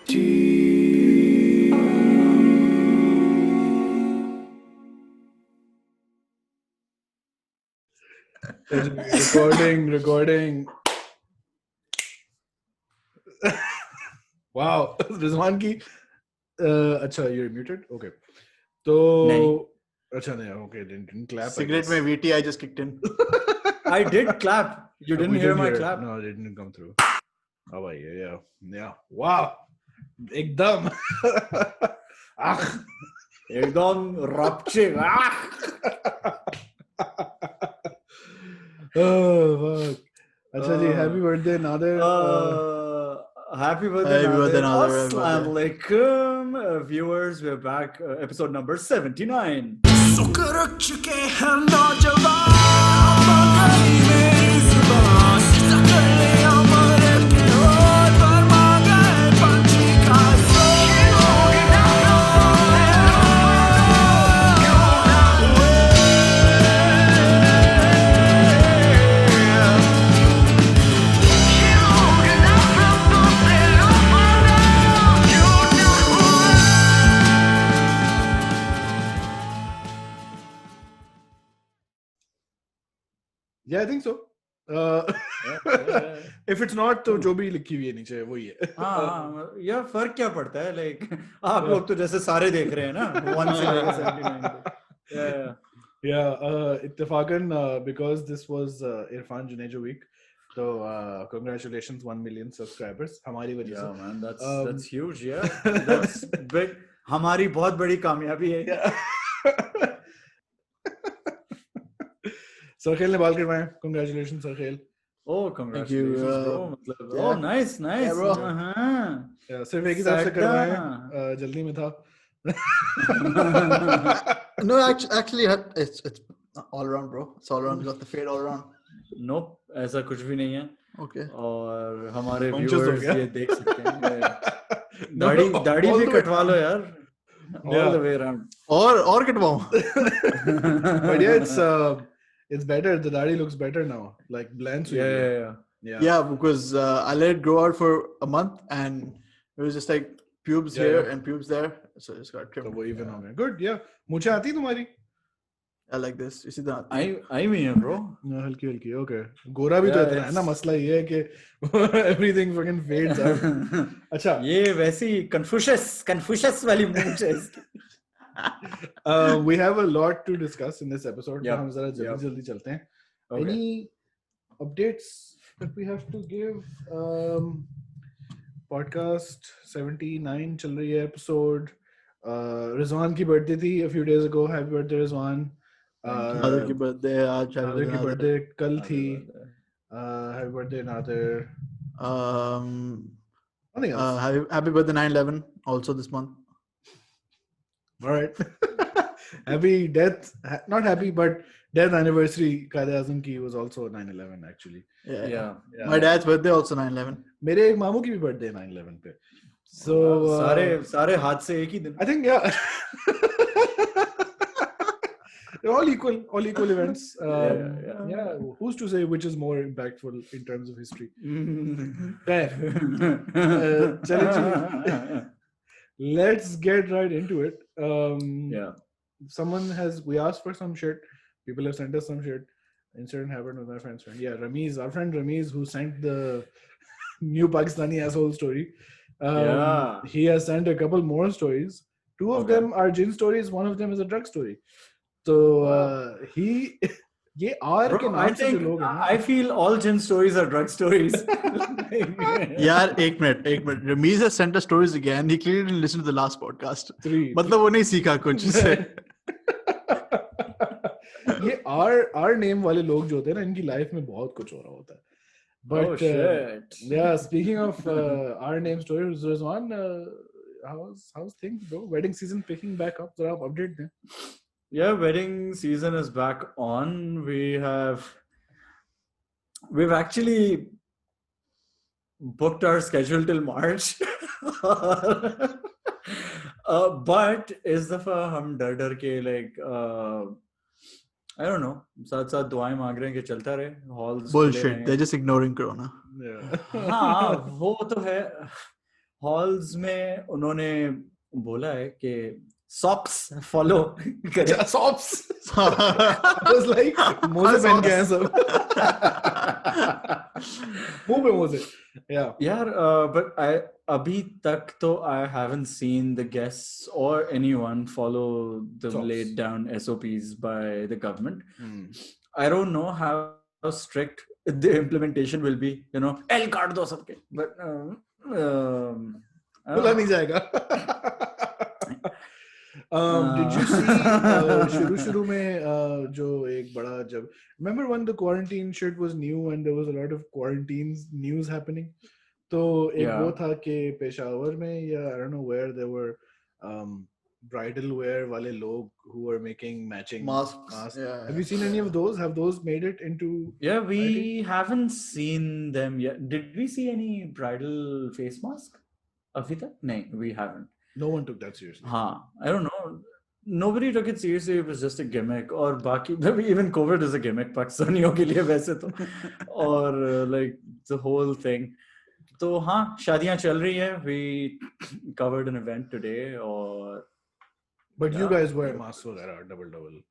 Recording. Wow, Rizwan की अच्छा you're muted. Okay. तो अच्छा नहीं okay didn't clap. Cigarette में VT I just kicked in. I did clap. You didn't hear my clap. No, it didn't come through. Oh yeah. Wow. एकदम एकदम रपचे. Oh fuck. अच्छा जी, happy birthday Nader. Happy birthday Nader. Assalamu alaikum viewers, we're back, episode number 79. Yeah, I think so. If it's not, तो जो भी लिखी हुई है नीचे वही है. हाँ यार फर्क क्या पड़ता है, like आप लोग तो जैसे सारे देख रहे हैं ना 1 से 79. इत्तेफाकन because this was Irfan Junejo week, so congratulations 1 million subscribers हमारी वजह से. Yeah man, that's huge. Yeah, that's big. हमारी बहुत बड़ी कामयाबी है. सरखेल ने बाल कटवाए. Congratulations Sarkhel. Oh, congratulations bro. मतलब oh nice. Yeah, bro. Yeah, सिर्फ एक ही साल से कटवाए, जल्दी में था. No, actually, it's all around, bro. It's all around. You got the fade all around. Nope, ऐसा कुछ भी नहीं है. Okay. और हमारे Conscious हो viewers गया. ये देख सकते हैं. दाढ़ी भी कटवा लो यार. All the way around. और कटवाऊं. But yeah, it's better. The दाढ़ी looks better now. Like blends. Yeah, because I let it grow out for a month and it was just like pubes here and pubes there, so it just got trimmed. तो वो even हो गया. Good, yeah. मुझे आती तुम्हारी. I like this. You see that? I mean bro. हल्की. Okay. गोरा भी तो इतना है ना, मसला ये है कि everything fucking fades out. अच्छा. ये वैसी Confucius वाली मूंछ है इसकी. We have a lot to discuss in this episode. Yep. हम जरा जल्दी चलते हैं. Okay. Any updates that we have to give? Podcast 79 चल रही है episode. रिजवान की birthday थी a few days ago. Happy birthday Rizwan. Nader की birthday आज. Nader की birthday कल थी. Happy birthday Nader. Nothing else. Happy birthday 9/11 also this month. All right. Happy death, not happy, but death anniversary Qaid Azam ki was also 9/11 actually. Yeah. My dad's birthday also 9/11. मेरे एक मामू की भी birthday 9/11 पे. So सारे हादसे एक ही दिन. I think they're all equal events. Yeah. Who's to say which is more impactful in terms of history? Let's get right into it. We asked for some shit. People have sent us some shit. Incident happened with my friend's friend. Yeah, our friend Ramiz, who sent the new Pakistani asshole story. He has sent a couple more stories. 2 of them are gin stories. 1 of them is a drug story. So ये R के नाम से जो लोग हैं. I feel all gin stories are drug stories. यार एक minute. Ramiz has sent us stories again. He clearly didn't listen to the last podcast. 3. मतलब वो नहीं सीखा कुछ से. ये R name वाले लोग जो होते हैं ना, इनकी लाइफ में बहुत कुछ हो रहा होता है. But yeah, speaking of R name stories, Rizwan, how's things bro? Wedding season picking back up. जरा आप update दें. Yeah, wedding season is back on. We've actually booked our schedule till March. But इस दफा हम डर के like I don't know, साथ दुआएं मांग रहे हैं कि चलता रहे. Halls bullshit. They're just ignoring corona. Yeah. हाँ वो तो है. halls में उन्होंने बोला है कि socks follow करें. Socks. I was like, मोजे पहन के हैं सब. मुंह पे मोजे. Yeah. यार, but अभी तक तो I haven't seen the guests or anyone follow the Socks. laid down SOPs by the government. I don't know how strict the implementation will be. You know, L काट दो सबके. But खुला नहीं जाएगा. Did you see शुरू में जो एक बड़ा जब remember when the quarantine shit was new and there was a lot of quarantines news happening, तो एक वो था कि पेशावर में या I don't know where there were bridal wear वाले लोग who were making matching masks. Yeah. Have you seen any of those? Have those made it into? Yeah, we haven't seen them yet. Did we see any bridal face mask? अभी तक नहीं, we haven't. No one took that seriously. हाँ, I don't know. Nobody took it seriously. It was just a gimmick. और बाकी even COVID is a gimmick पाकिस्तानियों के लिए वैसे तो. और like the whole thing. तो हाँ, शादियाँ चल रही हैं. We covered an event today. और But you guys wear masks वगैरह double.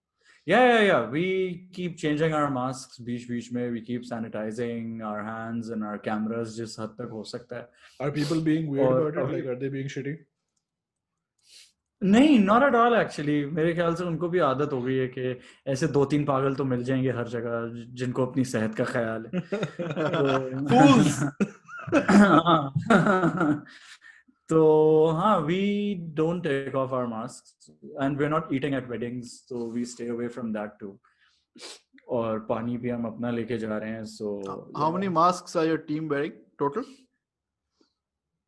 Yeah. We keep changing our masks बीच में. We keep sanitizing our hands and our cameras जिस हद तक हो सकता है. Are people being weird about it? Like, are they being shitty? नहीं, not at all actually. मेरे ख्याल से उनको भी आदत हो गई है कि ऐसे 2-3 पागल तो मिल जाएंगे हर जगह जिनको अपनी सेहत का ख्याल है. Fools. तो हाँ, we don't take off our masks and we're not eating at weddings, so we stay away from that too. और पानी भी हम अपना लेके जा रहे हैं. So how many masks are your team wearing total?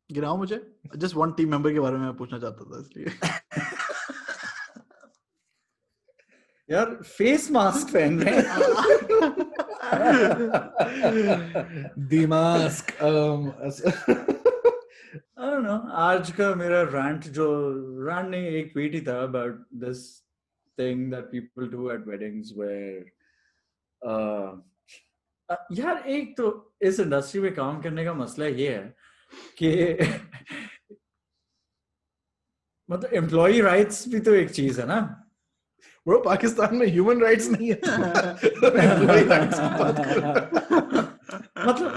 गिनाओ मुझे. Just one team member के बारे में मैं पूछना चाहता था इसलिए. यार फेस मास्क पहन रहे हैं. The mask. I don't know. आज का मेरा rant नहीं, एक tweet ही था about this thing that people do at weddings where यार एक तो इस इंडस्ट्री में काम करने का मसला ये है कि मतलब एम्प्लॉई राइट्स भी तो एक चीज है ना. Bro, पाकिस्तान में ह्यूमन राइट्स नहीं है. Employee rights की बात करो. मतलब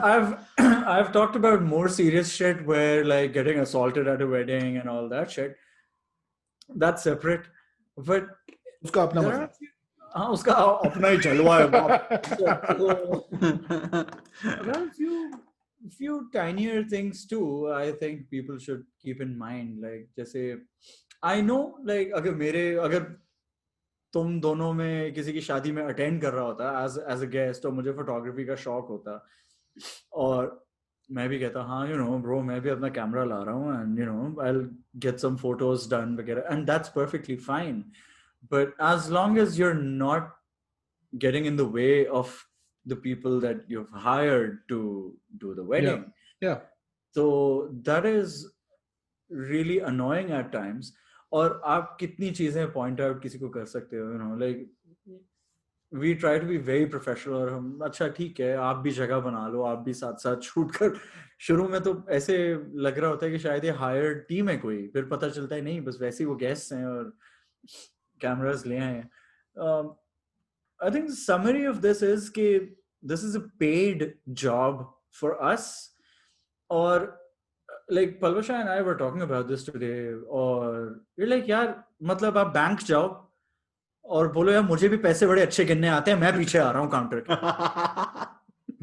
I've talked about more serious shit where like getting assaulted at a wedding and all that shit. That's separate. But उसका अपना मसला. हाँ, उसका अपना ही जलवा है. There are few tinier things too. I think people should keep in mind. Like जैसे I know like अगर तुम दोनों में किसी की शादी में अटेंड कर रहा होता as a guest और मुझे फोटोग्राफी का शौक होता और मैं भी कहता हाँ bro मैं भी अपना कैमरा ला रहा हूँ and I'll get some photos done वगैरह, and that's perfectly fine, but as long as you're not getting in the way of the people that you've hired to do the wedding. Yeah. So that is really annoying at times. और आप कितनी चीजें point out किसी को कर सकते हो, like we try to be very professional और हम अच्छा ठीक है आप भी जगह बना लो, आप भी साथ साथ शूट कर. शुरू में तो ऐसे लग रहा होता है कि शायद ये हायर्ड टीम है कोई, फिर पता चलता है नहीं, बस वैसे ही वो गेस्ट्स हैं और कैमरास ले आए हैं. I think the summary of this is कि this is a paid job for us. Or like Palvasha and I were talking about this today. Or you're like यार मतलब आप बैंक जाओ और बोलो यार मुझे भी पैसे बड़े अच्छे गिनने आते हैं, मैं पीछे आ रहा हूँ काउंटर के,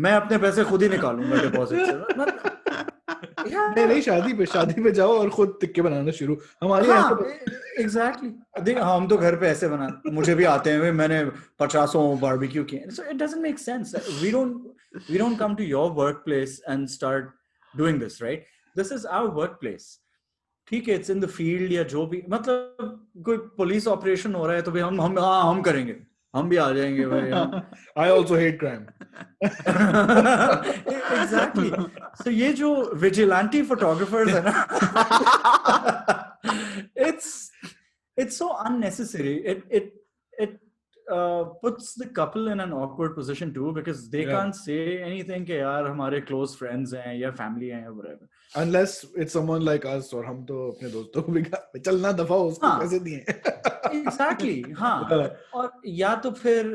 मैं अपने पैसे खुद ही निकालूंगा डिपॉजिट से. नहीं शादी पे जाओ और खुद टिक्के बनाना शुरू. हमारी एग्जैक्टली देख हम तो घर पे ऐसे बना, मुझे भी आते हैं, मैंने 50 बारबेक्यू किए. So it doesn't make sense. We don't come to your workplace and start doing this, right? This is our workplace. ठीक है, it's in the field या जो भी, मतलब कोई पुलिस ऑपरेशन हो रहा है तो भी हम करेंगे, हम भी आ जाएंगे भाई. I also hate crime. Exactly. So ये जो vigilante photographers है ना, it's so unnecessary. It puts the couple in an awkward position too, because they can't say anything कि यार हमारे close friends हैं या family हैं या whatever. Unless it's someone like us, और हम तो अपने दोस्तों को भी चलना दफा उसको पैसे दिए. Exactly, हाँ. और या तो फिर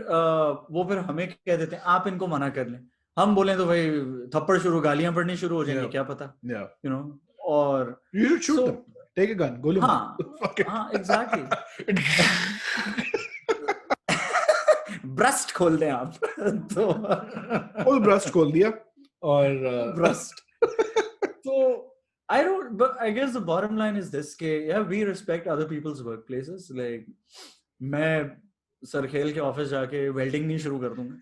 वो फिर हमें कह देते हैं आप इनको मना कर लें. हम बोलें तो भाई थप्पड़ शुरू, गालियां पड़नी शुरू हो जाएंगी, क्या पता. You know, और you should shoot them. Take a gun, गोली मार. हाँ, exactly. ब्रस्ट खोल दें आप. तो फुल ब्रस्ट खोल दिया और burst. So I don't, but I guess the bottom line is this: कि yeah, we respect other people's workplaces. Like मैं सरखेल के ऑफिस जाके वेल्डिंग नहीं शुरू कर दूंगा.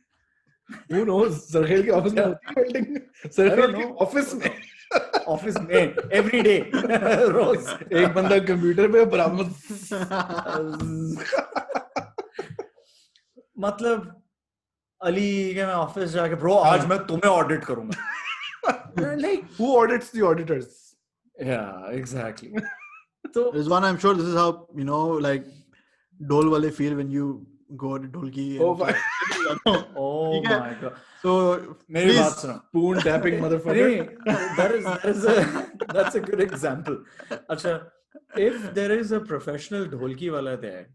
Who knows? सरखेल के ऑफिस में होती है वेल्डिंग. सरखेल के ऑफिस में. ऑफिस में every day रोज एक बंदा कंप्यूटर पे बराबर. मतलब अली के मैं ऑफिस जाके ब्रो आज मैं तुम्हें ऑडिट करूंगा. Like who audits the auditors? Yeah, exactly. So there's one, I'm sure this is how, you know, like Dole wale feel when you go to Dolki. Oh my God. So मेरी बात सुनो. Spoon tapping motherfucker. That's a good example. अच्छा, if there is a professional ढोलकी वाला there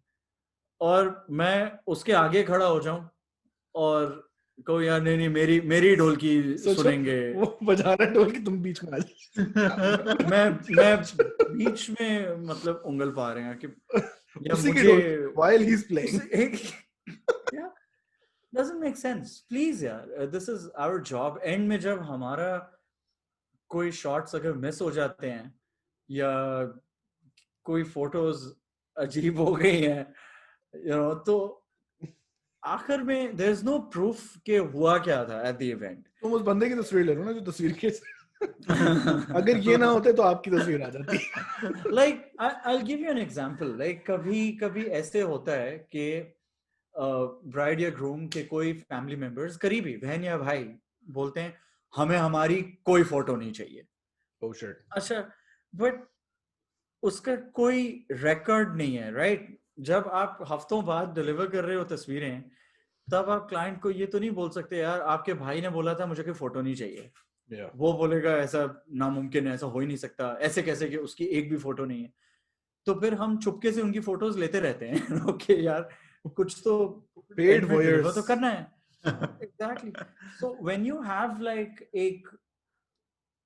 और मैं उसके आगे खड़ा हो जाऊं और को यार नहीं मेरी ढोलकी सुनेंगे, वो बजा रहा है ढोलकी, तुम बीच में आ जाओ. मैं बीच में मतलब उंगल पा रहे हैं कि या मुझे while he's playing. Yeah, doesn't make sense. Please यार, this is our job. End में जब हमारा कोई shots अगर मिस हो जाते हैं या कोई photos अजीब हो गई हैं, you know, तो आखिर में there is no proof के हुआ क्या था at the event. तुम उस बंदे की तस्वीर ले लो ना जो तस्वीर के अगर ये ना होते तो आपकी तस्वीर आ जाती. Like I'll give you an example. Like कभी ऐसे होता है कि bride या groom के कोई family members, करीबी बहन या भाई बोलते हैं हमें हमारी कोई फोटो नहीं चाहिए. Oh shit. अच्छा, but उसका कोई record नहीं है, right? जब आप हफ्तों बाद डिलीवर कर रहे हो तस्वीरें, तब आप क्लाइंट को ये तो नहीं बोल सकते यार आपके भाई ने बोला था मुझे कोई फोटो नहीं चाहिए. वो बोलेगा ऐसा नामुमकिन है, ऐसा हो ही नहीं सकता, ऐसे कैसे कि उसकी एक भी फोटो नहीं है. तो फिर हम चुपके से उनकी फोटोज लेते रहते हैं. ओके यार, कुछ तो पेड वॉयर्स तो करना है. Exactly. So when you have like एक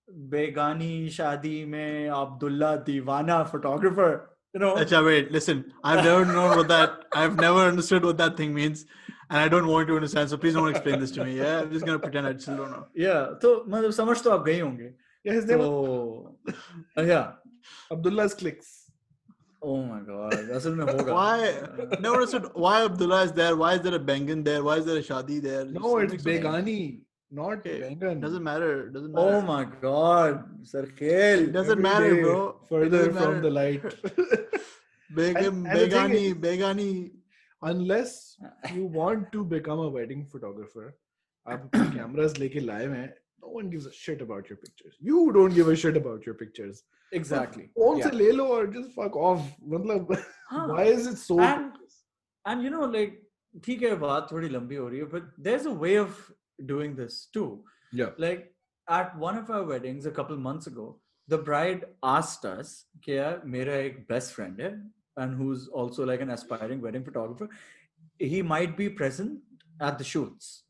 बेगानी शादी में अब्दुल्ला दीवाना photographer, you know. Achha, wait, listen. I've never known what that. I've never understood what that thing means, and I don't want to understand. So please don't explain this to me. Yeah, I'm just gonna pretend I still don't know. Yeah, तो मतलब समझ तो आप गए होंगे. Yeah, his name. Yeah. Abdullah's clicks. Oh my God. असल में होगा. Why? Never understood why Abdullah is there. Why is there a Bengan there? Why is there a Shadi there? No, it's Begani. Not Bengan. Doesn't matter. Doesn't matter. Oh my God, Sarkhel. Doesn't matter, bro. Further from the light. Begani. Unless you want to become a wedding photographer, आप अपने cameras लेके लाए हैं. No one gives a shit about your pictures. You don't give a shit about your pictures. Exactly. phone से ले लो और just fuck off. मतलब why is it so? And you know, like ठीक है, बात थोड़ी लंबी हो रही है, but there's a way of doing this too. Yeah. Like at one of our weddings a couple months ago, the bride asked us कि यार मेरा एक best friend है and who's also like an aspiring wedding photographer, he might be present at the shoots.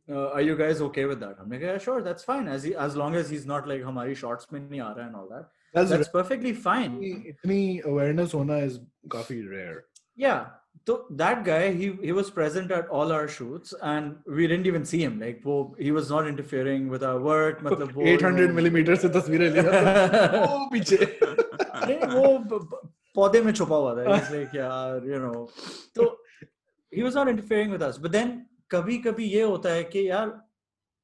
Are you guys okay with that? हमने कहा sure, that's fine, as long as he's not like हमारी shots में नहीं आ रहा and all that. That's perfectly fine. इतनी awareness होना is काफी rare. Yeah. So that guy, he was present at all our shoots and we didn't even see him. Like he was not interfering with our work. मतलब 800 millimeter से तस्वीरें लिया. वो पीछे. वो पौधे में छुपा हुआ था. He's like यार, you know. तो he was not interfering with us. But then कभी ये होता है कि यार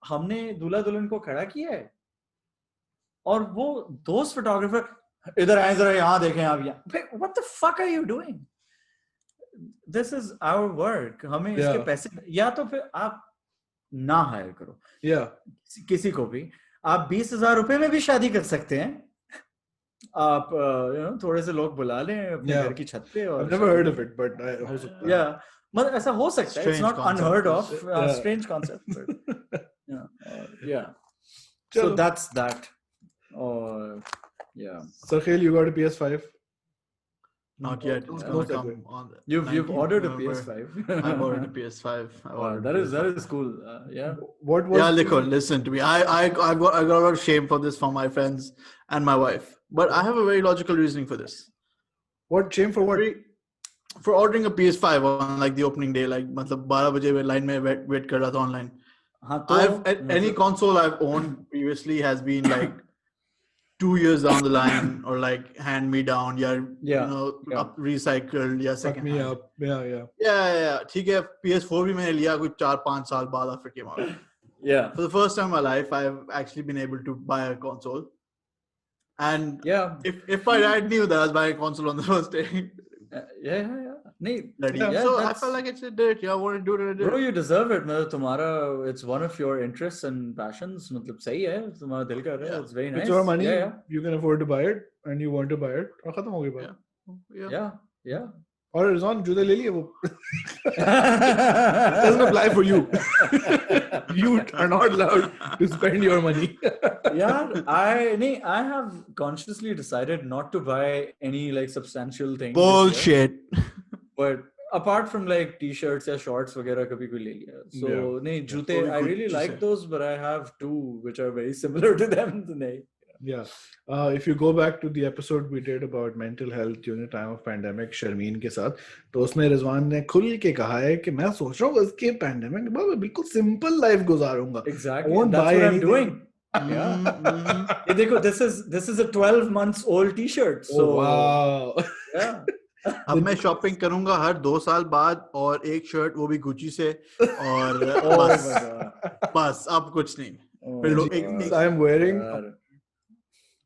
हमने दूल्हा दुल्हन को खड़ा किया है और वो दोस्त फोटोग्राफर इधर आए, जरा यहाँ देखें आप यहाँ. What the fuck are you doing? This is our work. हमें इसके पैसे, या तो फिर आप ना हायर करो. किसी को भी आप 20,000 रुपए में भी शादी कर सकते हैं. आप थोड़े से लोग बुला लें अपने घर की छत पे. और I've never heard of it, but हो सकता है. Yeah, मतलब ऐसा हो सकता है. It's not unheard of. Strange concept. But, yeah. So that's that. Yeah. Sarkhail, you got a PS5? Not yet. It's gonna come on. You've ordered a PS5. I've ordered a PS5. That is cool. Yeah. What was? Yeah, listen to me. I got a lot of shame for this from my friends and my wife, but I have a very logical reasoning for this. What shame for what? For ordering a PS5 on like the opening day, like मतलब 12 बजे में line में wait कर रहा था online. Any console I've owned previously has been like 2 years down the line, or like hand me down, recycled, second me hand. up. Yeah. ठीक है, PS4 भी मैंने लिया कुछ 4-5 साल बाद after it came out. Yeah. For the first time in my life, I've actually been able to buy a console. And if I knew that I was buying a console on the first day. So I felt like I should do it. I want to do it. Bro, you deserve it. It's one of your interests and passions. सही है, तुम्हारा दिल कर रहा है. It's very nice. It's your money. You can afford to buy it, and you want to buy it. और खत्म हो गई बात. Yeah. और Rizwan जूते ले लिए वो. It doesn't apply for you. You are not allowed to spend your money. I have consciously decided not to buy any like substantial things. Bullshit. But apart from like t-shirts or shorts वगैरह कभी कोई ले लिया. So जूते, I really like those, but I have two which are very similar to them. Yeah. If you go back to the episode we did about mental health during the time of pandemic, Sharmeen के साथ, तो उसमें रिजवान ने खुल के कहा है कि मैं सोच रहा हूँ इसके पैंडेमिक के बाद मैं बिल्कुल सिंपल लाइफ गुजारूंगा. Exactly. That's what I'm doing. Yeah. देखो, this is a 12 months old t-shirt. So wow. Yeah. अब मैं शॉपिंग करूंगा हर 2 साल बाद, और एक शर्ट वो भी गुची से, और बस अब कुछ नहीं. I am wearing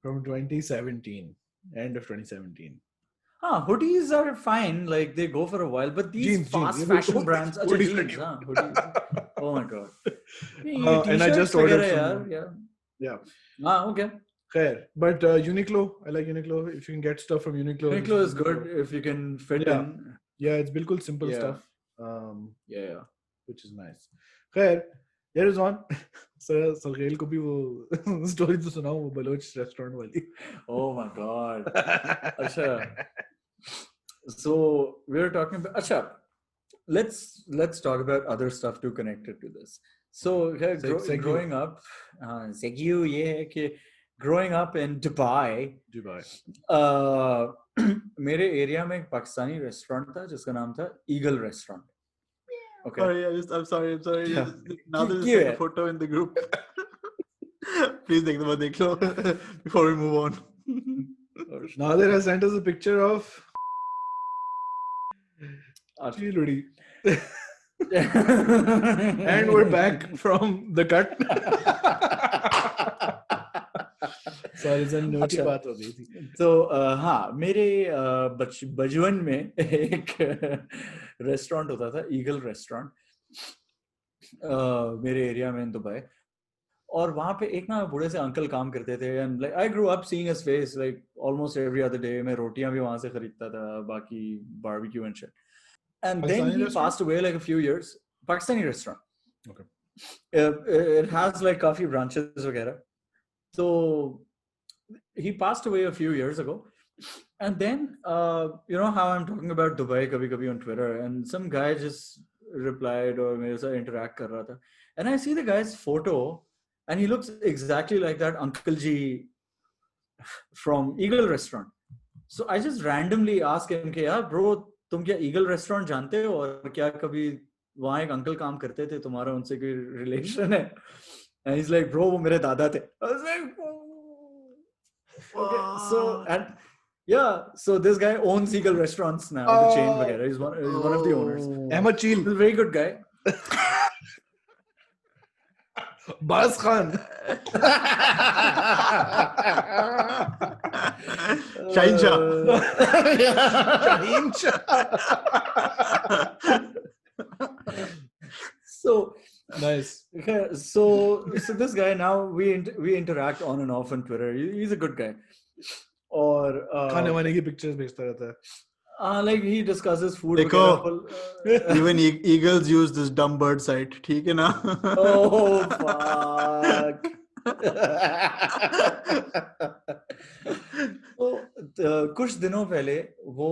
from 2017, end of 2017. Hoodies are fine, like they go for a while, but these fast fashion brands, jeans, hoodies. Oh my god. And I just ordered some. Yeah. Okay. Fair. But Uniqlo, I like Uniqlo. If you can get stuff from Uniqlo. Uniqlo is good if you can fit in. Yeah, it's bilkul simple stuff. Which is nice. Fair. There is one. Sir, Sarkhail को भी वो story तो सुनाओ, वो Bloch restaurant वाली. Oh my god. अच्छा. So we're talking about. अच्छा. Let's talk about other stuff too connected to this. So growing up, Segyu ये है कि growing up in Dubai, मेरे एरिया में एक पाकिस्तानी रेस्टोरेंट था जिसका नाम था Eagle Restaurant. Okay. I'm sorry. Now there's a photo in the group. Please देख लो before we move on. Nadir has sent us a picture of Chiludi. And we're back from the cut. Sorry, naughty बात हो गई थी. तो मेरे बचपन में एक रेस्टोरेंट होता था, ईगल रेस्टोरेंट, मेरे एरिया में दुबई. और वहाँ पे एक ना बूढ़े से अंकल काम करते थे, and like I grew up seeing his face like almost every other day. मैं रोटियां भी वहाँ से खरीदता था, बाकी barbecue and shit. And then he passed away like a few years. Pakistani restaurant. Okay. It has like काफी branches वगैरह. So he passed away a few years ago. And then, you know how I'm talking about Dubai kabhi on Twitter, and some guy just replied or मेरे साथ interact कर रहा था. And I see the guy's photo, and he looks exactly like that Uncle G from Eagle Restaurant. So I just randomly asked him कि यार bro, तुम क्या Eagle Restaurant जानते हो, और क्या कभी वहाँ एक अंकल काम करते थे, तुम्हारा उनसे कोई रिलेशन है? And he's like, bro, वो मेरे दादा थे. I was like, okay. So and yeah, so this guy owns Eagle Restaurants now, the chain वगैरह. He's one of the owners. Ahmed Cheel. He's a very good guy. Baz Khan. Shaheen Shah. Shaheen Shah. So nice. So this guy now we interact on and off on Twitter. He's a good guy. और खाने वाने की pictures भेजता रहता है. like he discusses food. देखो, वगैरह, even eagles use this dumb bird site. ठीक है ना? Oh fuck. तो कुछ दिनों पहले वो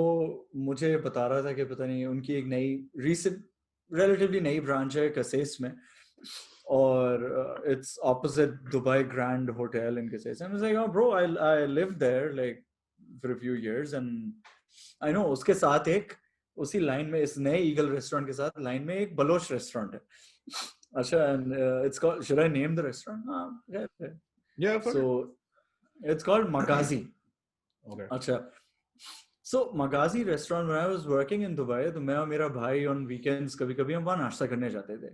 मुझे बता रहा था कि पता नहीं उनकी एक नई रीसेंट relatively नई ब्रांच है कसेस में, और it's opposite Dubai Grand Hotel in Kasese. I was like, oh bro, I lived there like for a few years and I know. उसके साथ एक उसी लाइन में इस नए ईगल रेस्टोरेंट के साथ लाइन में एक बलोच रेस्टोरेंट है. अच्छा, and it's called, should I name the restaurant? Yeah, so it's called Magazi. Okay. अच्छा, so Magazi restaurant, when I was working in Dubai, तो मैं और मेरा भाई on weekends कभी-कभी हम वहाँ नाश्ता करने जाते थे.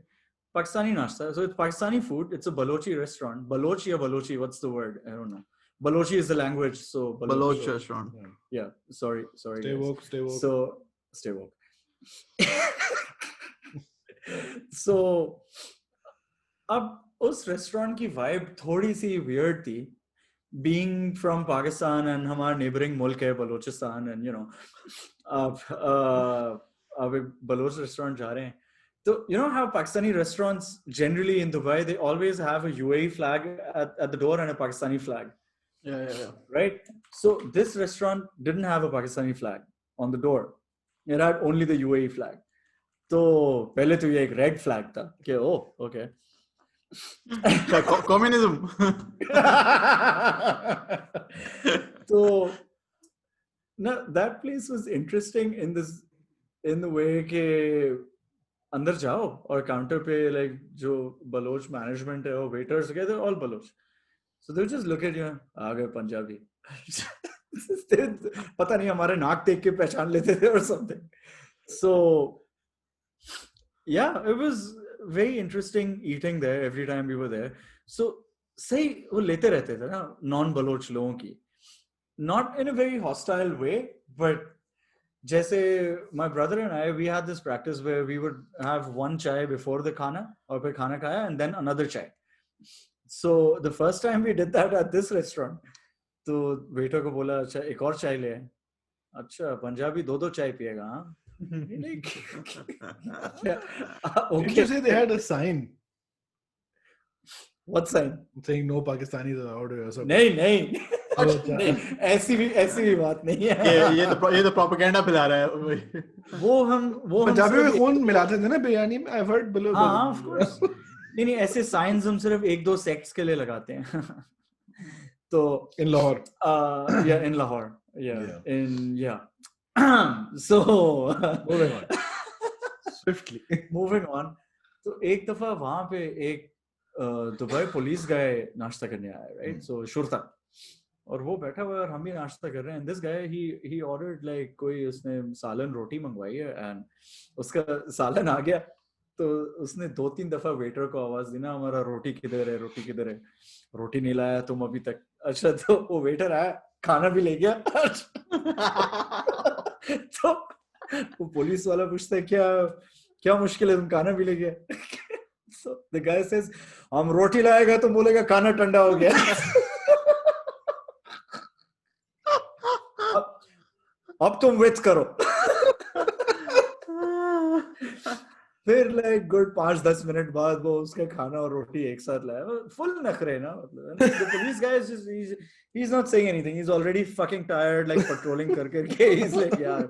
Pakistani nashta. So it's Pakistani food. It's a Balochi restaurant. Balochi or Balochi, what's the word? I don't know. Balochi is the language, so Baloch restaurant. Yeah, sorry. Stay woke. So stay woke. So अब उस restaurant की vibe थोड़ी सी weird थी. Being from Pakistan and हमारा neighboring मुल्क है Balochistan, and you know, अब एक Baloch restaurant जा रहे हैं. So you know how Pakistani restaurants generally in Dubai, they always have a UAE flag at the door and a Pakistani flag. Yeah. Right? So this restaurant didn't have a Pakistani flag on the door. It had only the UAE flag. So पहले तो ये एक red flag था कि oh okay. Communism. So now that place was interesting in the way कि अंदर जाओ और काउंटर पे like जो बलोच मैनेजमेंट है वो वेटर्स वगैरह, they're all Baloch. So they'll just look at you, आ गए पंजाबी. पता नहीं हमारे नाक देख के पहचान लेते थे or something. So yeah, it was very interesting eating there every time we were there. So सही वो लेते रहते थे ना नॉन बलोच लोगों की, not in a very hostile way, but जैसे my brother and I, we had this practice where we would have one chai before the khana और फिर खाना खाया and then another chai. So the first time we did that at this restaurant, तो waiter को बोला अच्छा एक और चाय ले. अच्छा पंजाबी दो चाय पिएगा हाँ? Okay. Did you say they had a sign? What sign? Saying no Pakistanis allowed or something? नहीं. नहीं, ऐसी भी बात नहीं है. ये तो प्रोपेगेंडा फैला रहा है. वो पंजाबी में कौन मिलाते थे ना बिरयानी में? I've heard below. हाँ, of course. नहीं ऐसे साइंस हम सिर्फ 1-2 सेक्ट्स के लिए लगाते हैं. तो in Lahore. Yeah, in Lahore. Yeah. So moving on. Swiftly. Moving on. तो एक दफा वहाँ पे एक दुबई पुलिस गए नाश्ता करने आया, right? So शुरता. और वो बैठा हुआ है और हम भी नाश्ता कर रहे हैं. This guy he ordered like कोई उसने सालन रोटी मंगवाई है and उसका सालन आ गया तो उसने 2-3 दफा वेटर को आवाज दी ना हमारा रोटी किधर है, रोटी नहीं लाया तुम अभी तक. अच्छा तो वो वेटर आया खाना भी ले गया. तो वो पुलिस वाला पूछता है क्या मुश्किल है तुम खाना भी ले गए. So the guy says हम रोटी लाएगा तो बोलेगा खाना ठंडा हो गया. अब तुम वेट करो. फिर लाइक गुड 5-10 मिनट बाद वो उसका खाना और रोटी एक साथ लाया. फुल नखरे ना मतलब. The police guy is just he's not saying anything. He's already fucking tired like patrolling करके. He's like यार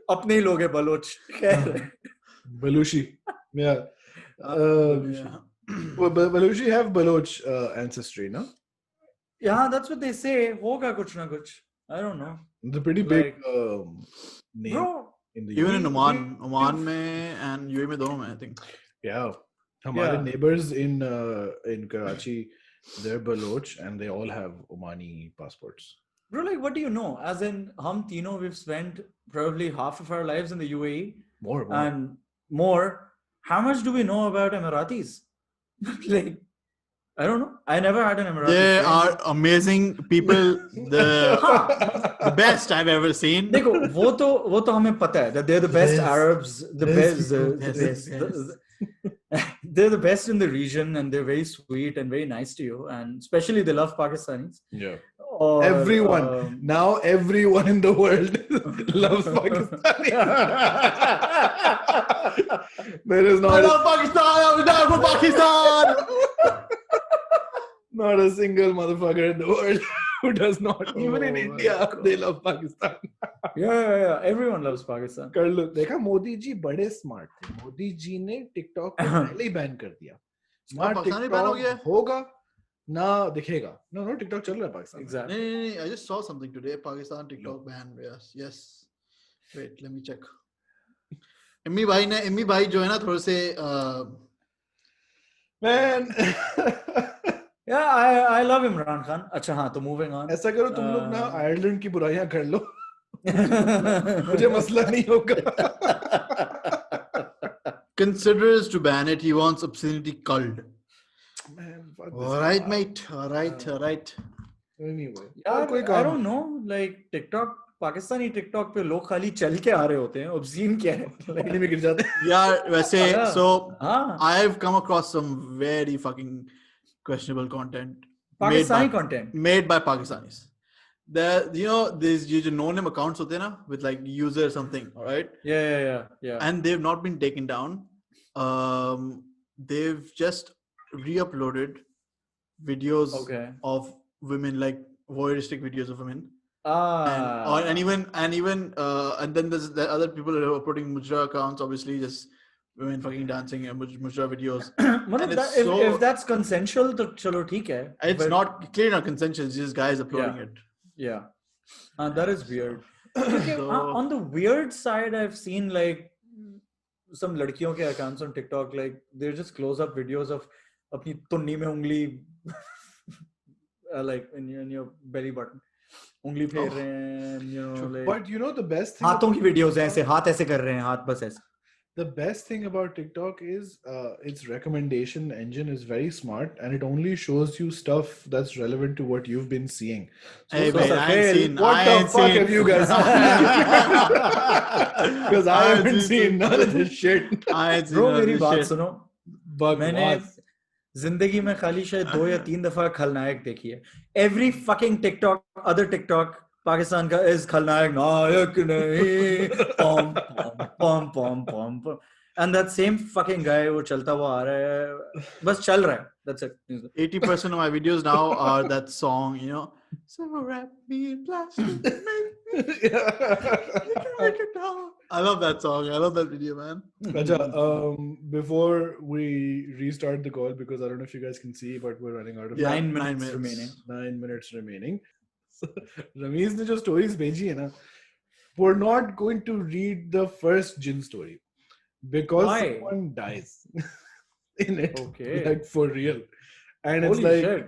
अपने ही लोग हैं Bloch. Baluchi. Yeah. Baluchi have Baloch ancestry, no? Yeah, that's what they say. होगा कुछ ना कुछ. I don't know. It's a pretty big name. Bro, even in Oman में and UAE में दोनों में I think. Yeah. हमारे neighbors in Karachi, they're Baloch and they all have Omani passports. Bro, like what do you know? As in हम तीनों we've spent probably half of our lives in the UAE. More. And more. How much do we know about Emiratis? Like I don't know. I never had an Emirati. They are amazing people. The best I've ever seen. देखो वो तो हमें पता है that they're the best Arabs, the best. They're the best in the region and they're very sweet and very nice to you and especially they love Pakistanis. Yeah. Or, everyone. Now everyone in the world loves Pakistani. There is I not love Pakistan. I was down for Pakistan. not a single motherfucker in the world who does not. Even in Oh my India, God. they love Pakistan. yeah. Everyone loves Pakistan. कर लो देखा मोदी जी बड़े smart थे मोदी जी ने TikTok को पहले ही ban कर दिया ना पाकिस्तानी बैन हो गया टिकटॉक होगा ना दिखेगा नो टिकटॉक चल रहा है पाकिस्तान में Exactly. No, I just saw something today. Pakistan TikTok ban. Yes. Wait, let me check. Immi भाई जो है ना थोड़े से Man. Yeah, I love Imran Khan. अच्छा हाँ तो moving on. ऐसा करो तुम लोग ना आयरलैंड की बुराइयां कर लो मुझे मसला नहीं होगा considers to ban it. He wants obscenity culled. Man, fuck this All right, guy. mate. All right. Anyway, यार कोई I काम don't know, like TikTok, Pakistani TikTok पे लोग खाली चल के आ रहे होते हैं. Obscene क्या है? पानी में गिर जाते हैं Yeah, वैसे Yeah. so हाँ. I've come across some very fucking questionable content Pakistani content made by Pakistanis. These no-name accounts होते हैं ना with like user something, all right? Yeah. And they've not been taken down. They've just re-uploaded videos of women, like voyeuristic videos of women. And then there's the other people who are uploading Mujra accounts, obviously just women fucking dancing and Mujra videos. if that's consensual तो चलो ठीक है. It's not clearly not consensual. It's just guys uploading it. Yeah. That is weird. On the weird side, I've seen like some ladkiyon ke accounts on TikTok, like they're just close-up videos of apni tunni mein ungli like in your belly button. Ungli pher rahe hain, like. But you know the best thing हाथों की videos हैं ऐसे हाथ ऐसे कर रहे हैं हाथ बस ऐसे. The best thing about TikTok is its recommendation engine is very smart and it only shows you stuff that's relevant to what you've been seeing. So Hey, man, I ain't seen. What the fuck have you guys seen? Because I haven't seen none of this shit. I ain't seen Bro, none of मेरी this बात shit. सुनो. मैंने जिंदगी में खाली शायद 2 या 3 दफा खलनायक देखी है. Every fucking TikTok, other TikTok Pakistan का is खलनायक नायक नहीं pom. And that same fucking guy वो चलता हुआ आ रहा है बस चल रहा है. That's it. 80% of my videos now are that song, So wrap me in plastic. I love that song. I love that video, man. Raja, before we restart the call, because I don't know if you guys can see, but we're running out of 9 minutes remaining. 9 minutes remaining. So, Ramesh ne jo stories bheji hai na, we're not going to read the first Jinn story because someone dies in it. Okay. Like for real. And Holy it's like, shit.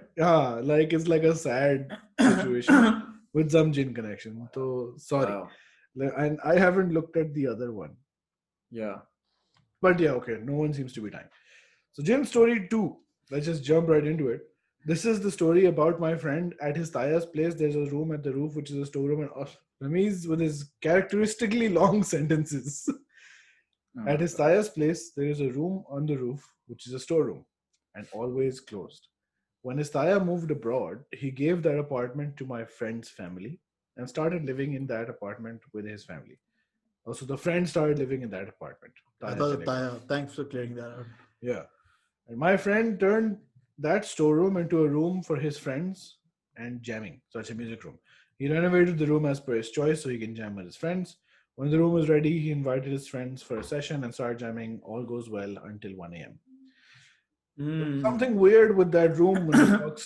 like it's like a sad situation with some Jinn connection. So sorry. Wow. And I haven't looked at the other one. Yeah. But yeah, okay. No one seems to be dying. So Jinn story 2. Let's just jump right into it. This is the story about my friend at his Taya's place. There's a room at the roof, which is a storeroom. And Ramesh with his characteristically long sentences. At his Taya's place, there is a room on the roof, which is a storeroom and always closed. When his Taya moved abroad, he gave that apartment to my friend's family and started living in that apartment with his family. Also, the friend started living in that apartment. I thought Taya. Thanks for clearing that out. Yeah. And my friend turned that storeroom into a room for his friends and jamming, such a music room. He renovated the room as per his choice so he can jam with his friends. When the room was ready, he invited his friends for a session and started jamming. All goes well until 1 a.m. Something weird with that room when the clock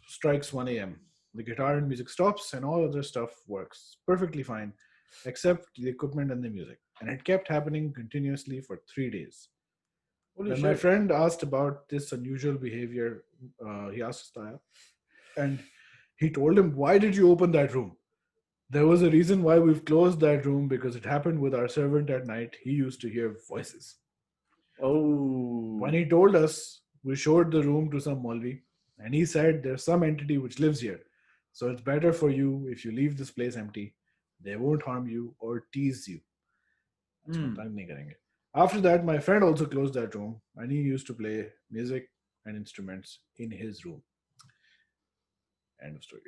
strikes 1 a.m. The guitar and music stops and all other stuff works perfectly fine, except the equipment and the music. And it kept happening continuously for 3 days. When my friend asked about this unusual behavior, he asked Taya, and he told him, "Why did you open that room?" There was a reason why we've closed that room because it happened with our servant at night. He used to hear voices. Oh. When he told us, we showed the room to some Maulvi and he said there's some entity which lives here. So it's better for you if you leave this place empty. They won't harm you or tease you. After that, my friend also closed that room and he used to play music and instruments in his room. End of story.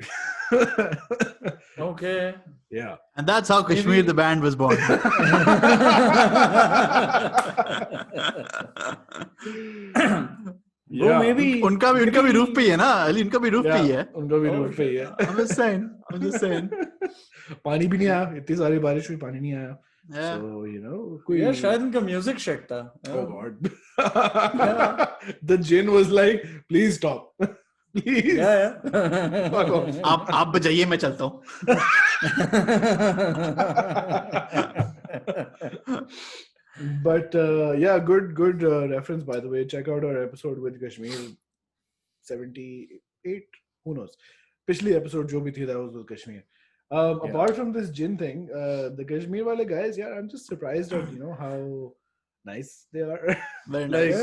Okay. Yeah. And that's how Kashmir the band was born. Bro, maybe उनका भी roof पे ही है ना अली उनका भी roof पे ही है उनका भी रूफ पे ही है I'm just saying पानी भी नहीं आया इतनी सारी बारिश हुई पानी नहीं आया Yeah. so you know yeah शायद इनका म्यूजिक शेक था oh god the jinn was like please stop please yeah fuck off आप बजाइए मैं चलता हूँ but yeah good reference by the way check out our episode with Kashmir 78 who knows पिछली episode जो भी थी that was with Kashmir apart from this jinn thing the Kashmir wale guys yeah I'm just surprised at you know how nice they are Very like nice.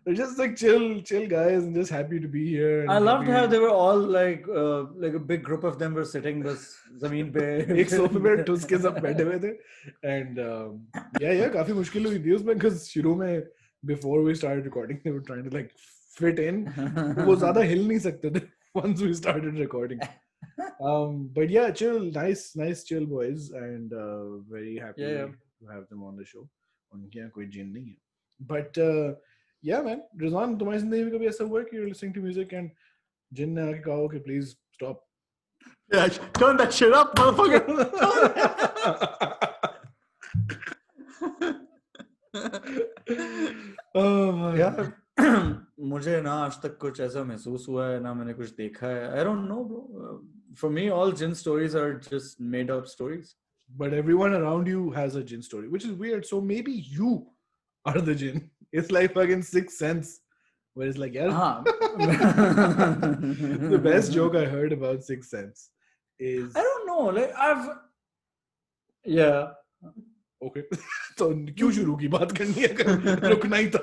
they're just like chill guys and just happy to be here and I loved happy- how they were all like a big group of them were sitting बस जमीन पे एक सोफे पे ठुस के सब बैठे हुए थे and yeah काफी मुश्किल हुई थी उसमें because शुरू में before we started recording they were trying to like fit in वो ज्यादा हिल नहीं सकते थे once we started recording but yeah chill nice chill boys and very happy Yeah. to have them on the show उनके यहाँ कोई जिन नहीं है but yeah man Rizwan तुम्हारी जिंदगी में कभी ऐसा हुआ है कि you're listening to music and जिन ने आके कहा हो कि please stop Yeah, turn that shit up, motherfucker. oh my यार मुझे ना आज तक कुछ ऐसा महसूस हुआ है ना मैंने कुछ देखा है I don't know bro for me all jinn stories are just made up stories but everyone around you has a jinn story which is weird so maybe you are the jinn it's like fucking Sixth Sense where it's like yeah the best joke I heard about Sixth Sense is I don't know like I've yeah okay तो क्यों शुरू की बात करनी है रुकना ही था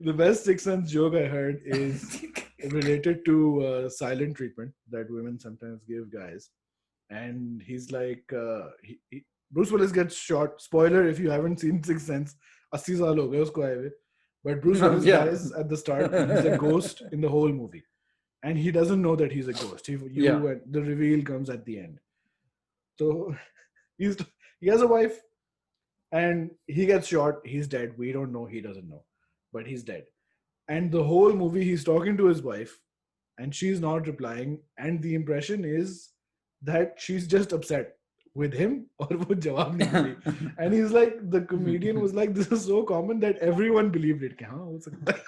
the best Sixth Sense joke I heard is related to silent treatment that women sometimes give guys and he's like Bruce Willis gets shot spoiler if you haven't seen Sixth Sense 80 साल हो गए उसको आए हुए but Bruce Willis dies at the start and he's a ghost in the whole movie and he doesn't know that he's a ghost the reveal comes at the end so he has a wife and he gets shot he's dead we don't know he doesn't know but he's dead and the whole movie he's talking to his wife and she's not replying and the impression is that she's just upset with him or wo jawab nahi de rahi. And he's like the comedian was like this is so common that everyone believed it कि हाँ हो सकता है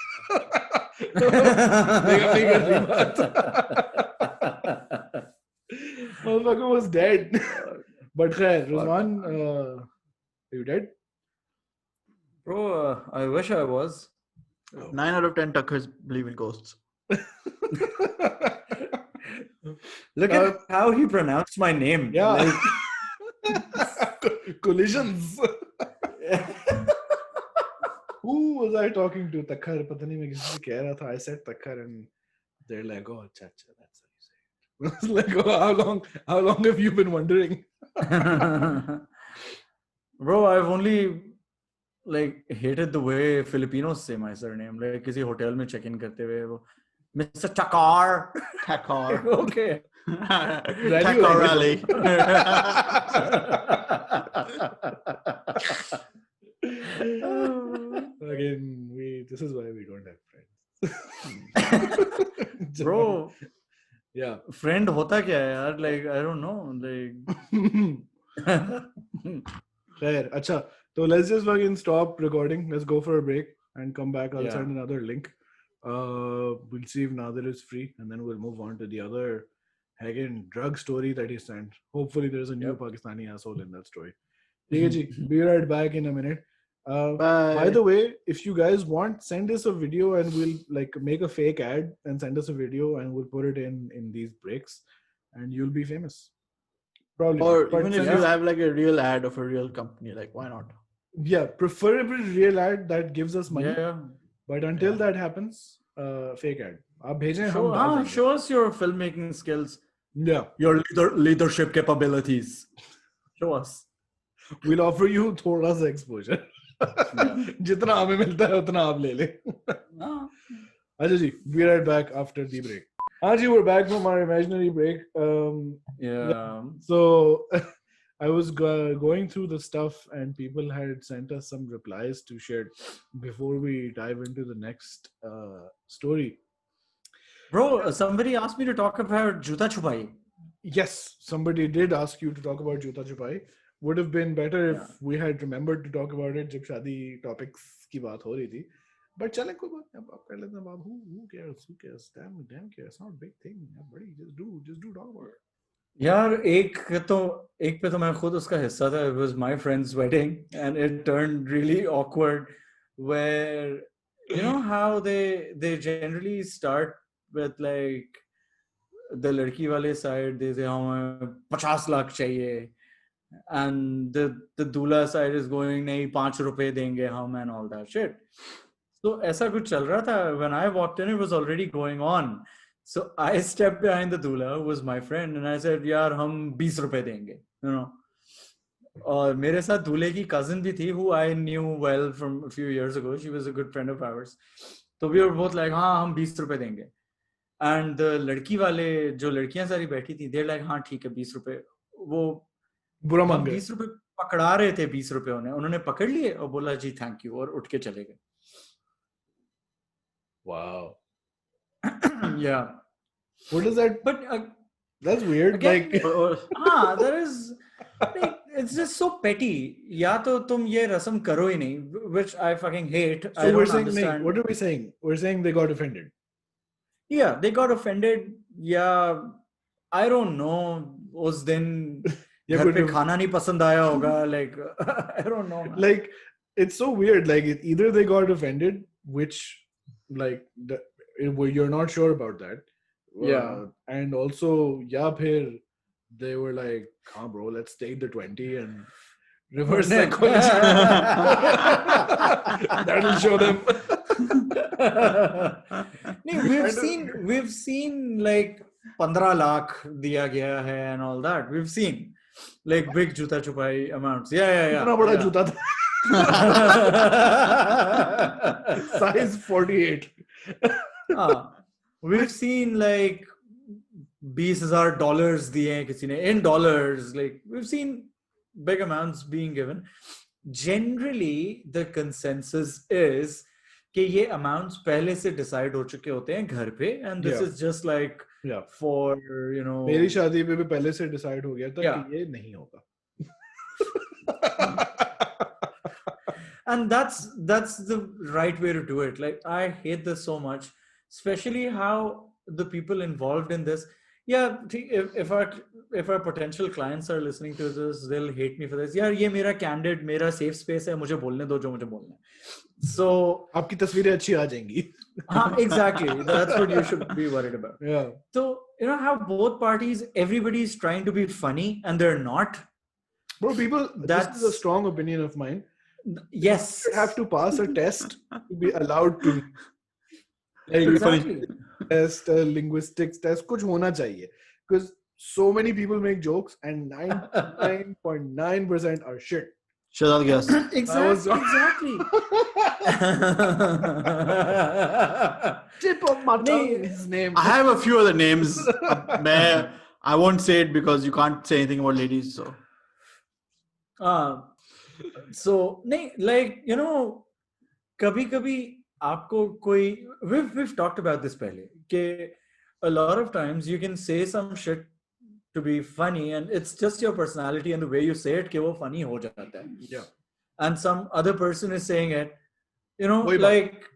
नहीं कर रही बात motherfucker was dead but khair Rizwan are you dead bro I wish I was 9 out of 10 Tuckers believe in ghosts. Look at how he pronounced my name. Yeah. Like, collisions. Who was I talking to? Takkar. पता नहीं मैं किसी से कह रहा था. I said Takkar and they're like, oh, अच्छा, that's how you say it. I was like, oh, how long have you been wondering? bro, I've only like hated the way Filipinos say my surname. Like किसी hotel में check in करते हुए वो Mr. Takkar. Takkar. Okay. Takkar Rally. Again, this is why we don't have friends. Bro, yeah. friend होता क्या है यार? Like I don't know. Like. Fair. Acha. So let's just fucking stop recording. Let's go for a break and come back. I'll send another link. We'll see if Nadir is free and then we'll move on to the other Hagen drug story that he sent. Hopefully there's a new Pakistani asshole in that story. Be right back in a minute. By the way, if you guys want, send us a video and we'll like make a fake ad and send us a video and we'll put it in these breaks and you'll be famous. Probably. Or but even if you have like a real ad of a real company, like why not? Yeah, preferably real ad that gives us money. Yeah. But until that happens, fake ad. आप भेजें हम डाल देंगे. Show us your filmmaking skills. Yeah. Your leadership capabilities. Show us. We'll offer you थोड़ा सा exposure. जितना हमें मिलता है उतना आप ले ले. अच्छा जी, be right back after the break. Haji, we're back from our imaginary break. Yeah. So I was going through the stuff, and people had sent us some replies to share before we dive into the next story. Bro, somebody asked me to talk about Juta Chupai. Yes, somebody did ask you to talk about Juta Chupai. Would have been better if we had remembered to talk about it जब शादी topics की बात हो रही थी. But चले कोई बात नहीं, अब कर लेते हैं बात. Who cares? Damn cares. It's not a big thing. Buddy, just do talk about it. यार एक पे तो मैं खुद उसका हिस्सा था. It was my friend's wedding and it turned really awkward where you know how they generally start with like the लड़की वाले side they say हमें 50 लाख चाहिए and the दूल्हा side is going नहीं 5 रुपए देंगे हम and all that shit. So ऐसा कुछ चल रहा था. When I walked in, it was already going on. So I stepped behind the doula, who was my friend, and I said, "यार हम 20 रुपए देंगे," you know. और मेरे साथ दूल्हे की cousin भी थी, who I knew well from a few years ago. She was a good friend of ours. So we were both like, हाँ हम 20 रुपए देंगे. And the लड़की वाले जो लड़कियां सारी बैठी थी, they're like, हाँ ठीक है 20 रुपए. वो बुरा मान गए. 20 रुपए पकड़ा रहे थे 20 रुपए उन्होंने पकड़ लिए और बोला जी थैंक यू और उठ के चले गए. Wow. Yeah. What is that? But that's weird. Again, like, there is. Like, it's just so petty. या तो तुम ये रस्म करो ही नहीं, which I fucking hate. So I we're don't saying, understand. what are we saying? We're saying they got offended. Yeah, they got offended. Yeah, I don't know. उस दिन घर पे खाना नहीं पसंद आया होगा. Like I don't know. Man. Like it's so weird. Like either they got offended, which like you're not sure about that. Yeah. And also, yeah, they were like, "Come, bro, let's take the 20 and reverse psychology." That'll show them. we've seen like 15 lakh दिया गया है and all that. We've seen like big juta chupai amounts. Yeah. इतना बड़ा जूता था. Size 48. We've seen like $20,000 दिए हैं किसी ने in dollars. Like we've seen big amounts being given. Generally, the consensus is कि ये amounts पहले से decide हो चुके होते हैं घर पे and this is just like for you know. मेरी शादी पे भी पहले से decide हो गया था कि ये नहीं होगा. And that's the right way to do it. Like I hate this so much, especially how the people involved in this. Yeah, if our potential clients are listening to this, they'll hate me for this. यार ये मेरा candid, मेरा safe space है, मुझे बोलने दो जो मुझे बोलना है. So आपकी तस्वीरें अच्छी आ जाएंगी. हाँ, exactly. That's what you should be worried about. Yeah. So you know how both parties, everybody is trying to be funny and they're not. Bro, this is a strong opinion of mine. Yes. You have to pass a test to be allowed to. Exactly. Test, linguistics test, कुछ होना चाहिए. Because so many people make jokes and 99.9% are shit. Shazad guess. Exactly. Tip of my tongue, his name. I have a few other names. I won't say it because you can't say anything about ladies. So like you know, कभी आपको कोई we've talked about this पहले कि a lot of times you can say some shit to be funny and it's just your personality and the way you say it कि वो funny हो जाता है. Yeah. And some other person is saying it, you know, like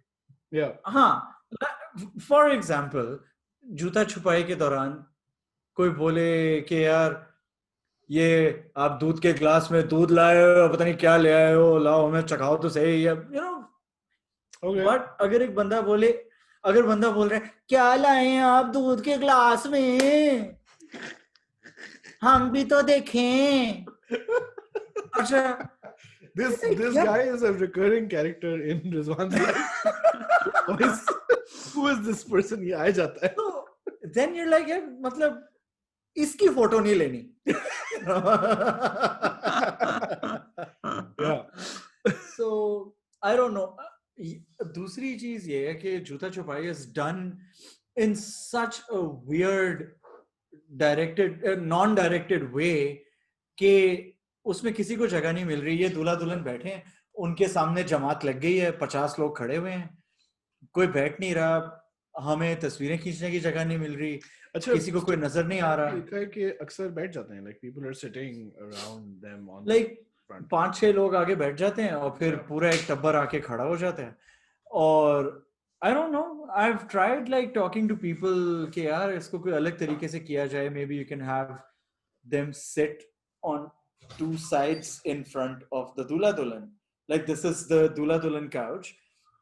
yeah. For example, जूता छुपाई के दौरान कोई बोले कि यार ये आप दूध के ग्लास में दूध लाए हो पता नहीं क्या ले आए हो लाओ हमें चखाओ तो सही या you know. Okay. But अगर बंदा बोल रहा है क्या लाए हैं आप दूध के ग्लास में हम भी तो देखें. अच्छा this guy is a recurring character in Rizwan's life. Who is this person? ये आ जाता है. So then you're like यार मतलब इसकी फोटो नहीं लेनी. Yeah. So I don't know. दूसरी चीज ये है कि जूता छुपाई is done in such a weird non-directed way कि उसमें किसी को जगह नहीं मिल रही. ये दूल्हा दुल्हन बैठे हैं, उनके सामने जमात लग गई है, 50 लोग खड़े हुए हैं, कोई बैठ नहीं रहा, हमें तस्वीरें खींचने की जगह नहीं मिल रही, अच्छा, किसी को कोई नजर नहीं आ रहा. देखा है कि अक्सर बैठ जाते हैं, like people are sitting around them on Like front. 5-6 लोग आगे बैठ जाते हैं और फिर पूरा एक टब्बर आके खड़ा हो जाता है. और I don't know, I've tried like talking to people कि यार इसको कोई अलग तरीके से किया जाए. Maybe you can have them sit on 2 sides in front of the दूल्हा दुल्हन. Like this is the दूल्हा दुल्हन couch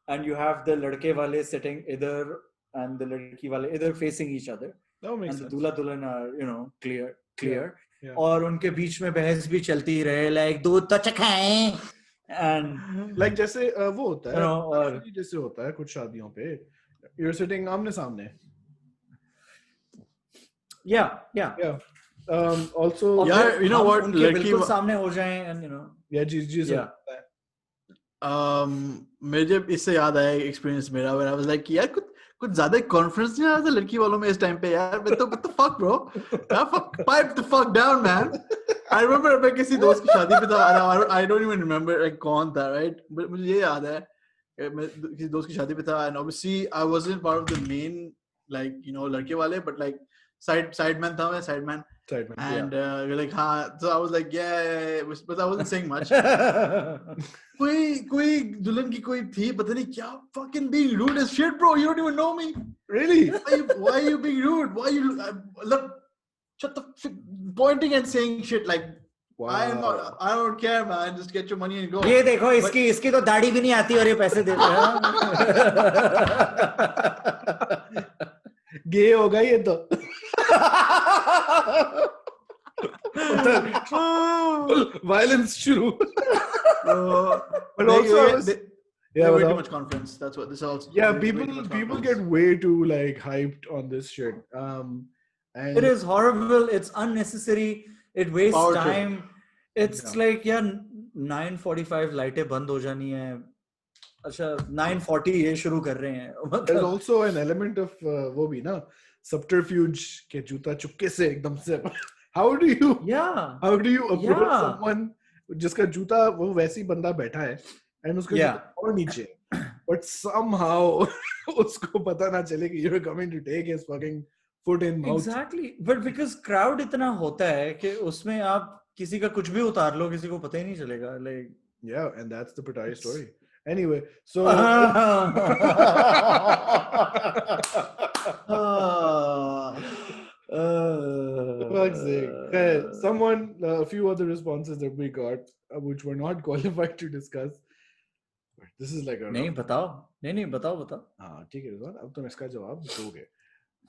and you have the लड़के वाले sitting either and the लड़की वाले either facing each other. That makes and sense. the दूल्हा दुल्हन are, you know, clear. Yeah. और उनके बीच में बहस भी चलती रहे, like दूध तो चखाएं. And like जैसे वो होता है, you know, और जैसे होता है कुछ शादियों पे, you're sitting आमने सामने. yeah. Also, Yeah, you know what, उनके बिल्कुल सामने हो जाएं and you know. Yeah, ji Yeah. मुझे इससे याद आया एक्सपीरियंस मेरा, where I was like यार कुछ ज्यादा कॉन्फिडेंस नहीं आ रहा था लड़की वालों में इस टाइम पे यार. मैं तो what the fuck bro, pipe the fuck down man. I remember मैं किसी दोस्त की शादी पे था, I don't even remember like कौन था, right, but मुझे ये याद है मैं किसी दोस्त की शादी पे था and obviously I wasn't part of the main like you know लड़के वाले, but like sideman था मैं, sideman. And you're like हाँ, so I was like yeah, but I wasn't saying much. कोई दुल्हन की कोई थी, पता नहीं क्या, fucking being rude as shit bro. You don't even know me. Really? Why are you being rude? Why you look, shut the pointing and saying shit like wow. I don't care man, just get your money and go. ये देखो इसकी तो दाढ़ी भी नहीं आती और ये पैसे देता है. गे होगा ये तो. Violence शुरू. But also way too much confidence. That's what this also. Yeah, people get way too like hyped on this shit. And it is horrible. It's unnecessary. It wastes Powerful. time. It's like yeah, 9:45 लाइटें बंद हो जानी है. अच्छा 9:40 ये शुरू कर रहे हैं. There's also an element of वो भी ना, subterfuge के जूता चुपके से एकदम से. How do you approach someone जिसका जूता वो वैसी बंदा बैठा है and उसका जूता और नीचे, but somehow उसको पता ना चले कि you're coming to take his fucking foot in mouth. Exactly, but because crowd इतना होता है कि उसमें आप किसी का कुछ भी उतार लो, किसी को पता ही नहीं चलेगा. Like yeah, and that's the Patari story. Anyway, so someone a few other responses that we got which were not qualified to discuss. This is like a नहीं बताओ. हाँ ठीक है रिजवान, अब तुम इसका जवाब दोगे.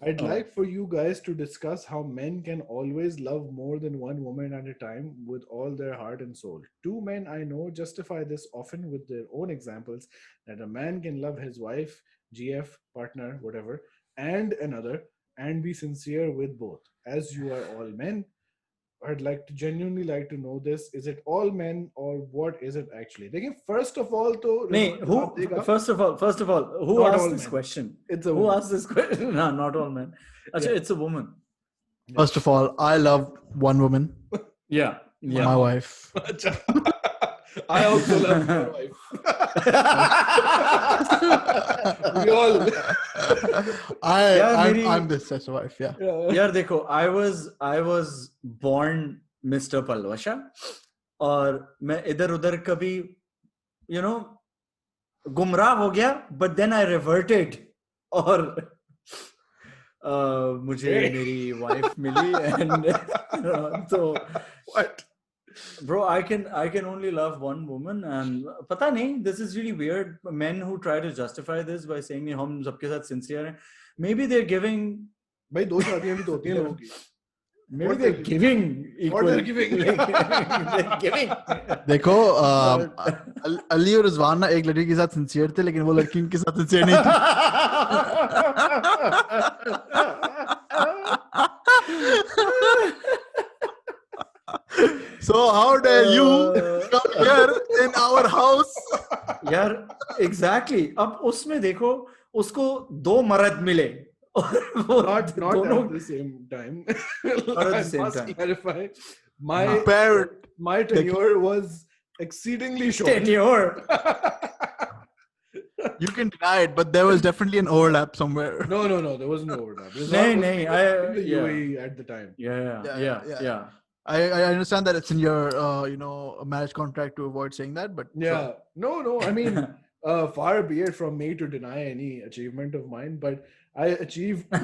I'd like for you guys to discuss how men can always love more than one woman at a time with all their heart and soul. 2 men I know justify this often with their own examples that a man can love his wife, GF, partner, whatever, and another, and be sincere with both. As you are all men, I'd genuinely like to know this. Is it all men or what is it actually? Again, first of all, first of all, who asked this question? It's a who asked this question? No, not all men. Actually, it's a woman. First of all, I love one woman. Yeah. My wife. I also love my wife. We all. I'm this such a wife. Yeah. यार देखो, I was born Mr. Palwasha और मैं इधर उधर कभी गुमराह हो गया, but then I reverted और मुझे मेरी wife milli and so what? Bro, I can only love one woman and पता नहीं, this is really weird. Men who try to justify this by saying हम सबके साथ sincere हैं, maybe they're giving. भाई 2 शादियां भी तो होती हैं लोगों की. Maybe they're giving equal. What they're giving? They're giving. देखो अली और रिजवान ना एक लड़की के साथ सिंसियर थे, लेकिन वो लड़की उनके साथ सिंसियर नहीं थी. So how dare you come here in our house? यार exactly. अब उसमें देखो, उसको 2 मर्द मिले not दोनों at the same time. Not at the same I must time. clarify. Parrot. My tenure was exceedingly short. tenure. You can deny it, but there was definitely an overlap somewhere. No, there was no overlap. Rizwan Nahin, was nahin, in the UAE at the time. Yeah. I understand that it's in your marriage contract to avoid saying that, but Yeah. No. I mean, far be it from me to deny any achievement of mine, but I achieved so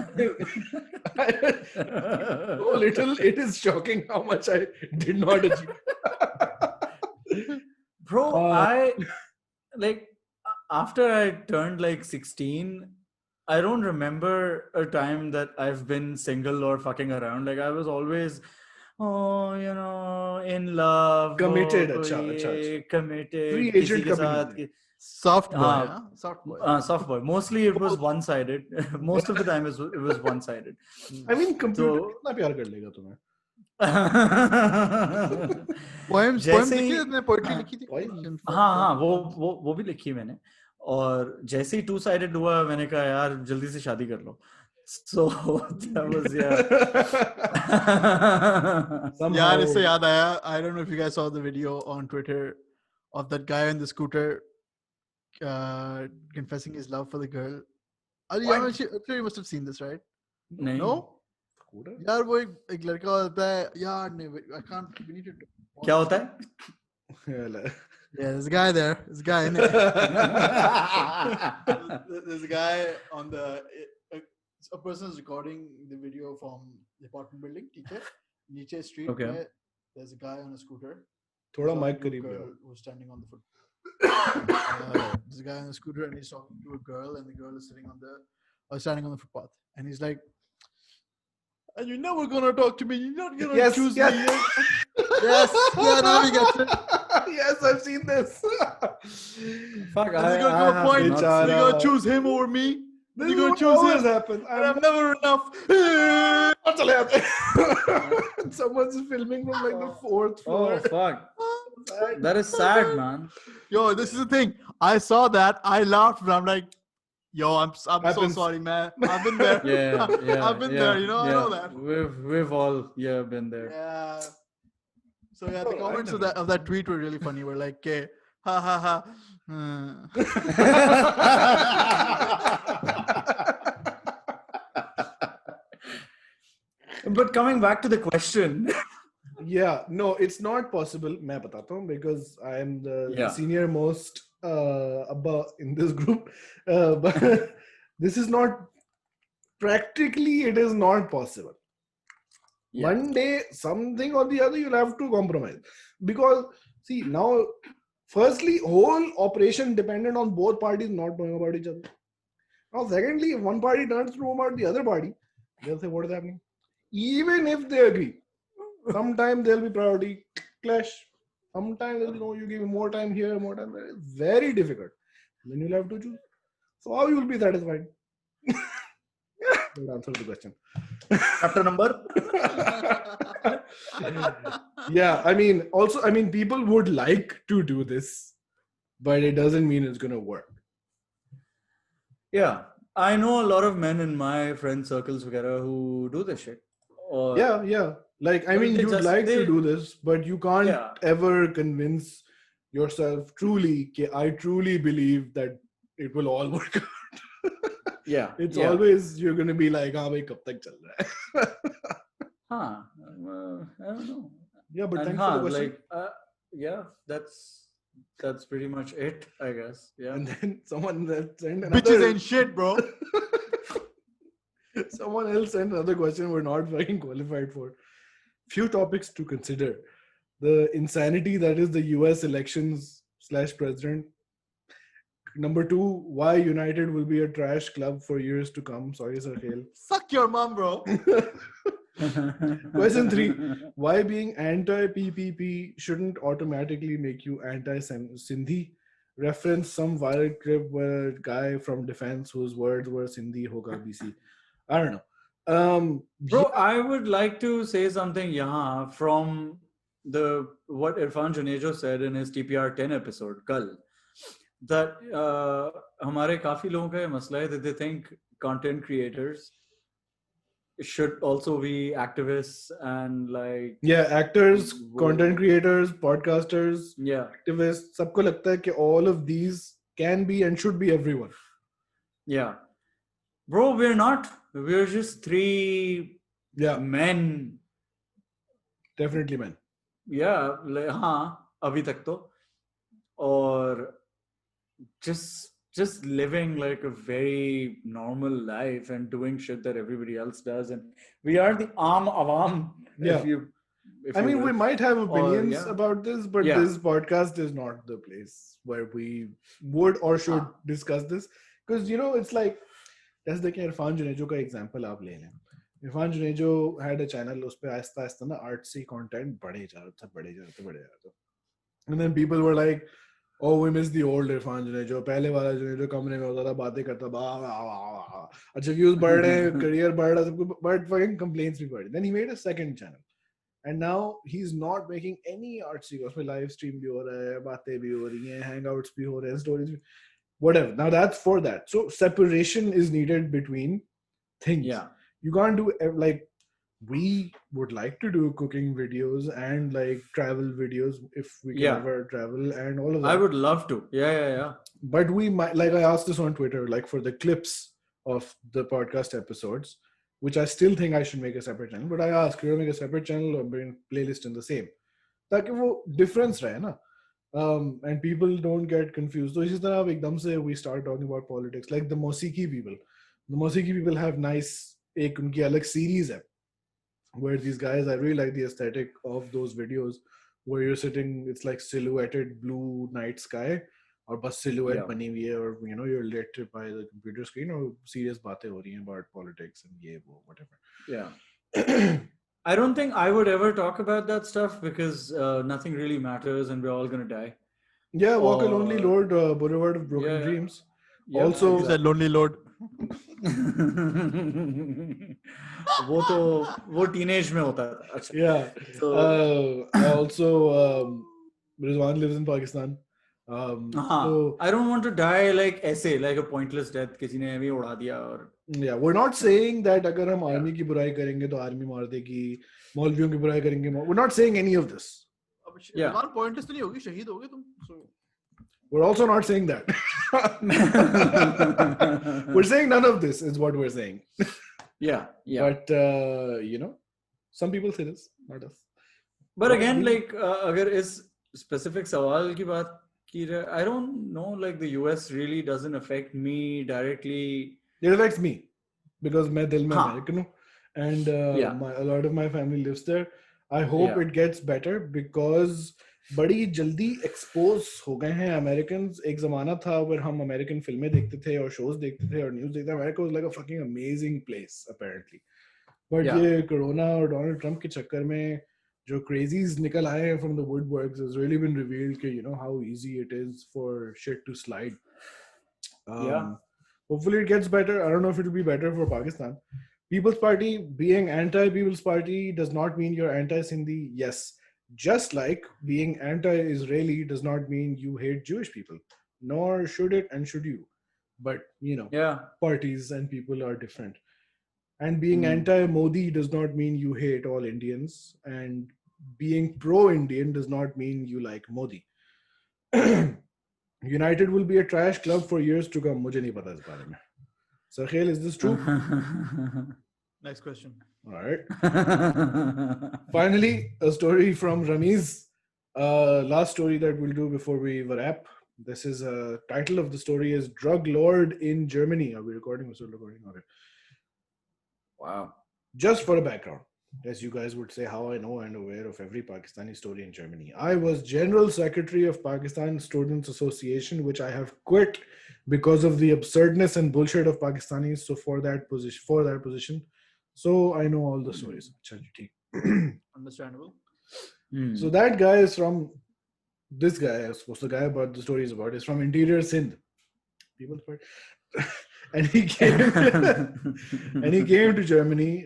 little. It is shocking how much I did not achieve. Bro, I like after I turned like 16, I don't remember a time that I've been single or fucking around. Like I was always, in love, Committed, committed, Free किसी agent के कभी साथ नहीं थे. soft boy, हाँ, huh? Soft boy. Soft boy. Mostly it was one-sided. Most of the time it was one-sided. I mean, computer So- कितना प्यार कर लेगा तुम्हें? Poems जैसे लिखी ही- तुमने पोएट्री लिखी थी? हाँ वो भी लिखी मैंने. और जैसे ही 2-sided हुआ मैंने कहा यार जल्दी से शादी कर लो. So that was यार इससे याद आया, I don't know if you guys saw the video on Twitter of that guy on the scooter confessing his love for the girl. I'm sure you must have seen this, right? नहीं. No? यार वो एक लड़का होता है यार I can't, we need to क्या होता है? Yeah, there's a guy there. There's a guy in it. There's a guy on a person is recording the video from the apartment building. Niche street. Okay. Where there's a guy on a scooter. थोड़ा He's mic talking to a करीब girl लाओ. who's standing on the foot. There's a guy on a scooter and he's talking to a girl, and the girl is standing on the footpath, and he's like, "And you're never gonna talk to me. You're not gonna choose me." Yes, yeah, now he gets it. Yes, I've seen this. Fuck, And they're gonna go have point. not Bichara. You're gonna choose him over me. This You're is gonna what choose always him. happens. And I'm never enough. चले जाते हैं. Someone's filming from like the 4th floor. Oh fuck. That is sad, man. Yo, this is the thing. I saw that. I laughed, but I'm like, yo, I'm so Happens. sorry, man. I've been there. Yeah. I've been there. You know, I know that. We've all been there. Yeah. So yeah, Oh, the comments I of that tweet were really funny. We're like, okay, ha ha ha. But coming back to the question. Yeah, no, it's not possible. मैं बताता हूँ because I am the Yeah. senior most above in this group. But this is not practically. It is not possible. Yeah. One day, something or the other, you'll have to compromise because see now. Firstly, whole operation dependent on both parties not knowing about each other. Now, secondly, if one party turns to know about the other party, they'll say, what is happening? Even if they agree, sometimes there'll be priority clash. Sometimes they'll know you give me more time here, more time there. It's very difficult. Then you'll have to choose. So how you will be satisfied? Good answer to the question. Chapter number? Yeah, I mean, people would like to do this, but it doesn't mean it's gonna work. Yeah. I know a lot of men in my friend circles who do this shit. Or Yeah. Like, I Well, mean, they you'd just- like to they- do this, but you can't Yeah. ever convince yourself truly. I truly believe that it will all work out. yeah. It's yeah. always you're gonna be like, "हाँ भाई कब तक चल रहा है?" I don't know. Yeah, but And thanks for the question. That's pretty much it, I guess. Yeah. And then someone else sent Bitches another. ain't shit, bro. Someone else sent another question we're not fucking qualified for. Few topics to consider: the insanity that is the U.S. elections / president. Number 2, why United will be a trash club for years to come. Sorry, Sir Khel. Suck your mom, bro. Question 3, why being anti-PPP shouldn't automatically make you anti-Sindhi? Reference some viral clip where a guy from defense whose words were Sindhi hoga BC. I don't know. Bro, I would like to say something from what Irfan Junejo said in his TPR 10 episode, Kal, that हमारे काफी लोगों का ये मसला है that they think content creators should also be activists and like actors, content creators, podcasters, activists. सबको लगता है कि all of these can be and should be everyone. Yeah, bro, we're not. We're just three men. Definitely men. Yeah, like, अभी तक तो, और just living like a very normal life and doing shit that everybody else does, and we are the aam awam. Yeah. I mean, we might have opinions about this, but this podcast is not the place where we would or should discuss this. Because, it's like, that's the Irfan Junejo ka example aap le lein. Irfan Junejo had a channel, uspe aista aista na artsy content bade ja raha tha. And then people were like, oh, we miss the old Irfan Junejo. Pehle wala Junejo kamre mein hota tha, baatein karta tha. Acha views बढ़ रहे, career बढ़ रहा, सब कुछ, but fucking complaints भी बढ़ रहे. Then he made a second channel. And now he's not making any artsy. उसमें live stream भी हो रहा है, बातें भी हो रही हैं, hangouts भी हो रहे हैं, stories भी, whatever. Now that's for that. So separation is needed between things. Yeah. You can't do like, we would like to do cooking videos and like travel videos if we can ever travel and all of that. I would love to. Yeah. But we might, like I asked this on Twitter, like for the clips of the podcast episodes, which I still think I should make a separate channel, but I asked, you make a separate channel or bring playlist in the same. ताकि वो difference रहे ना, and people don't get confused. So इसी तरह एकदम से we start talking about politics, like the Mosiki people. The Mosiki people have nice, एक उनकी अलग series है, where these guys, I really like the aesthetic of those videos, where you're sitting, it's like silhouetted blue night sky, और बस silhouette बनी हुई है, और you're lit by the computer screen, और serious बातें हो रही हैं about politics and ये वो whatever. Yeah. I don't think I would ever talk about that stuff because nothing really matters and we're all gonna die. Yeah, Walk a Lonely Lord, Boulevard of Broken Dreams. Yeah, also, exactly. The Lonely Lord. वो teenage में होता था. Yeah. So, also, Rizwan lives in Pakistan. So I don't want to die like ऐसे, like a pointless death. किसी ने भी उड़ा दिया और. Yeah, we're not saying that अगर हम army की बुराई करेंगे तो army मार देगी, मौलवियों की बुराई करेंगे. We're not saying any of this. Yeah. Pointless तो नहीं होगी, शहीद होगे तुम. So. We're also not saying that. We're saying none of this is what we're saying. Yeah. But some people say this, not us. But again, like अगर इस specific सवाल की बात की जाए, I don't know, like the US really doesn't affect me directly. It affects me because मैं दिल में American हूँ, and a lot of my family lives there. I hope it gets better because बड़ी जल्दी एक्सपोज हो गए हैं Americans. एक जमाना था where हम अमेरिकन फिल्में देखते थे और शोज देखते थे और न्यूज़ देखते थे. America was like a fucking amazing place apparently. But ये कोरोना और डोनाल्ड ट्रम्प के चक्कर में जो crazies निकल आए हैं from the woodworks has really been revealed कि how easy it is for shit to slide. Hopefully it gets better. I don't know if it will be better for Pakistan. People's Party being anti-People's Party does not mean you're anti-Sindhi. Yes. Just like being anti-Israeli does not mean you hate Jewish people, nor should it and should you. But, parties and people are different. And being anti-Modi does not mean you hate all Indians. And being pro-Indian does not mean you like Modi. United will be a trash club for years to come. मुझे नहीं पता इस बारे में. Sarkhail, is this true? Next question. All right. Finally, a story from Ramiz. Last story that we'll do before we wrap. This is title of the story is Drug Lord in Germany. Are we recording? We're still recording. Okay. Wow. Just for a background, as you guys would say, how I know and aware of every Pakistani story in Germany. I was General Secretary of Pakistan Students Association, which I have quit because of the absurdness and bullshit of Pakistanis. So for that position. So I know all the stories. Understandable. So that guy is from, this guy, I suppose the guy about the story is about, is from Interior Sindh. People's Party. And he came to Germany.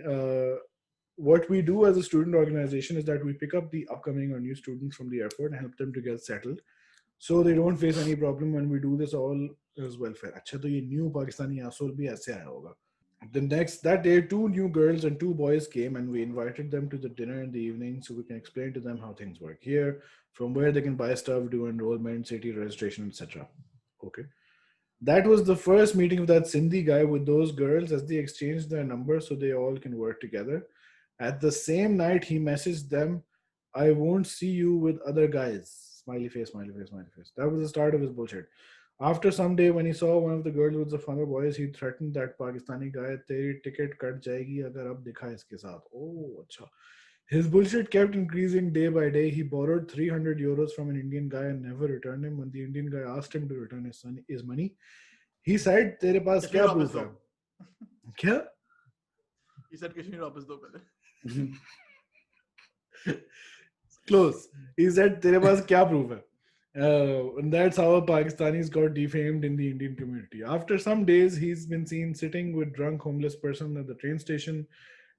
What we do as a student organization is that we pick up the upcoming or new students from the airport and help them to get settled. So they don't face any problem when we do this all as welfare. अच्छा तो ये new Pakistani asshole भी ऐसे आया होगा. That day, 2 new girls and 2 boys came, and we invited them to the dinner in the evening so we can explain to them how things work here, from where they can buy stuff, do enrollment, city registration, etc. Okay. That was the first meeting of that Sindhi guy with those girls as they exchanged their numbers so they all can work together. At the same night, he messaged them, I won't see you with other guys. Smiley face, smiley face, smiley face. That was the start of his bullshit. After some day, when he saw one of the girls with the funner boys, he threatened that Pakistani guy, तेरी ticket cut जाएगी अगर अब दिखा इसके साथ. Oh, अच्छा. His bullshit kept increasing day by day. He borrowed 300 euros from an Indian guy and never returned him. When the Indian guy asked him to return his money, he said, तेरे पास क्या proof है? क्या? He said, Kashmir वापस दो पहले. Close. He said, तेरे पास क्या proof है? And that's how Pakistanis got defamed in the Indian community. After some days, he's been seen sitting with drunk homeless person at the train station,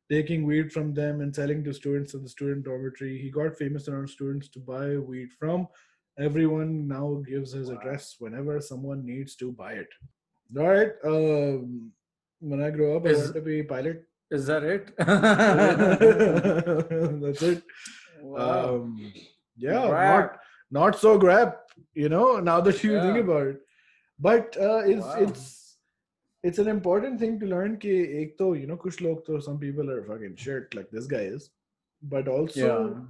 taking weed from them and selling to students at the student dormitory. He got famous around students to buy weed from. Everyone now gives his address whenever someone needs to buy it. All right. When I grow up, I want to be a pilot. Is that it? That's it. Wow. Yeah, Wow. not so grab, now that you think about it. But it's an important thing to learn कि एक तो कुछ लोग तो some people are fucking shit like this guy is, but also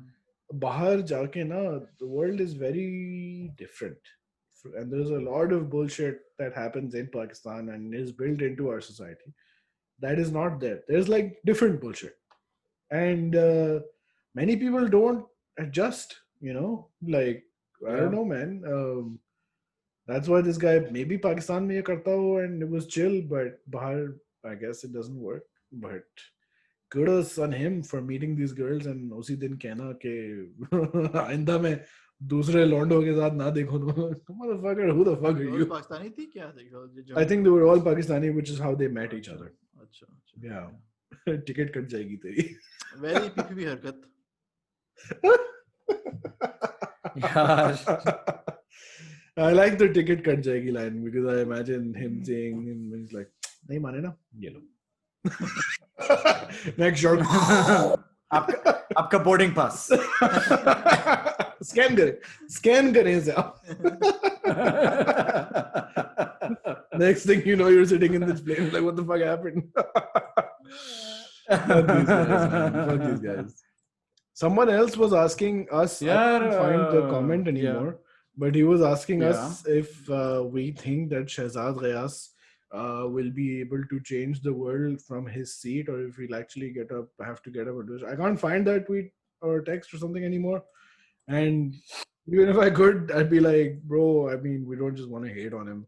बाहर जाके ना the world is very different, and there's a lot of bullshit that happens in Pakistan and is built into our society that is not there. There's like different bullshit, and many people don't adjust, like I don't know, man. That's why this guy maybe Pakistan mein ye karta ho and it was chill, but bahar I guess it doesn't work. But kudos on him for meeting these girls and उसी दिन कहना कि आइंदा में दूसरे लौंडों के साथ ना देखो तो motherfucker, who the fuck are you? Pakistani थी क्या? I think they were all Pakistani, which is how they met each other. अच्छा. Yeah. Ticket कट जाएगी तेरी. Very PPP हरकत. I like the ticket cut jayegi line because I imagine him saying, he's like, nahi mane na, ye lo. Next shot. आपका boarding pass. Scan kare se aap. Next thing you know, you're sitting in this plane like, what the fuck happened? Fuck these guys, man. Fuck these guys. Someone else was asking us, I can't find the comment anymore, but he was asking us if we think that Shehzad Ghayas will be able to change the world from his seat, or if he'll actually have to get up and do it. I can't find that tweet or text or something anymore. And even if I could, I'd be like, bro, I mean, we don't just want to hate on him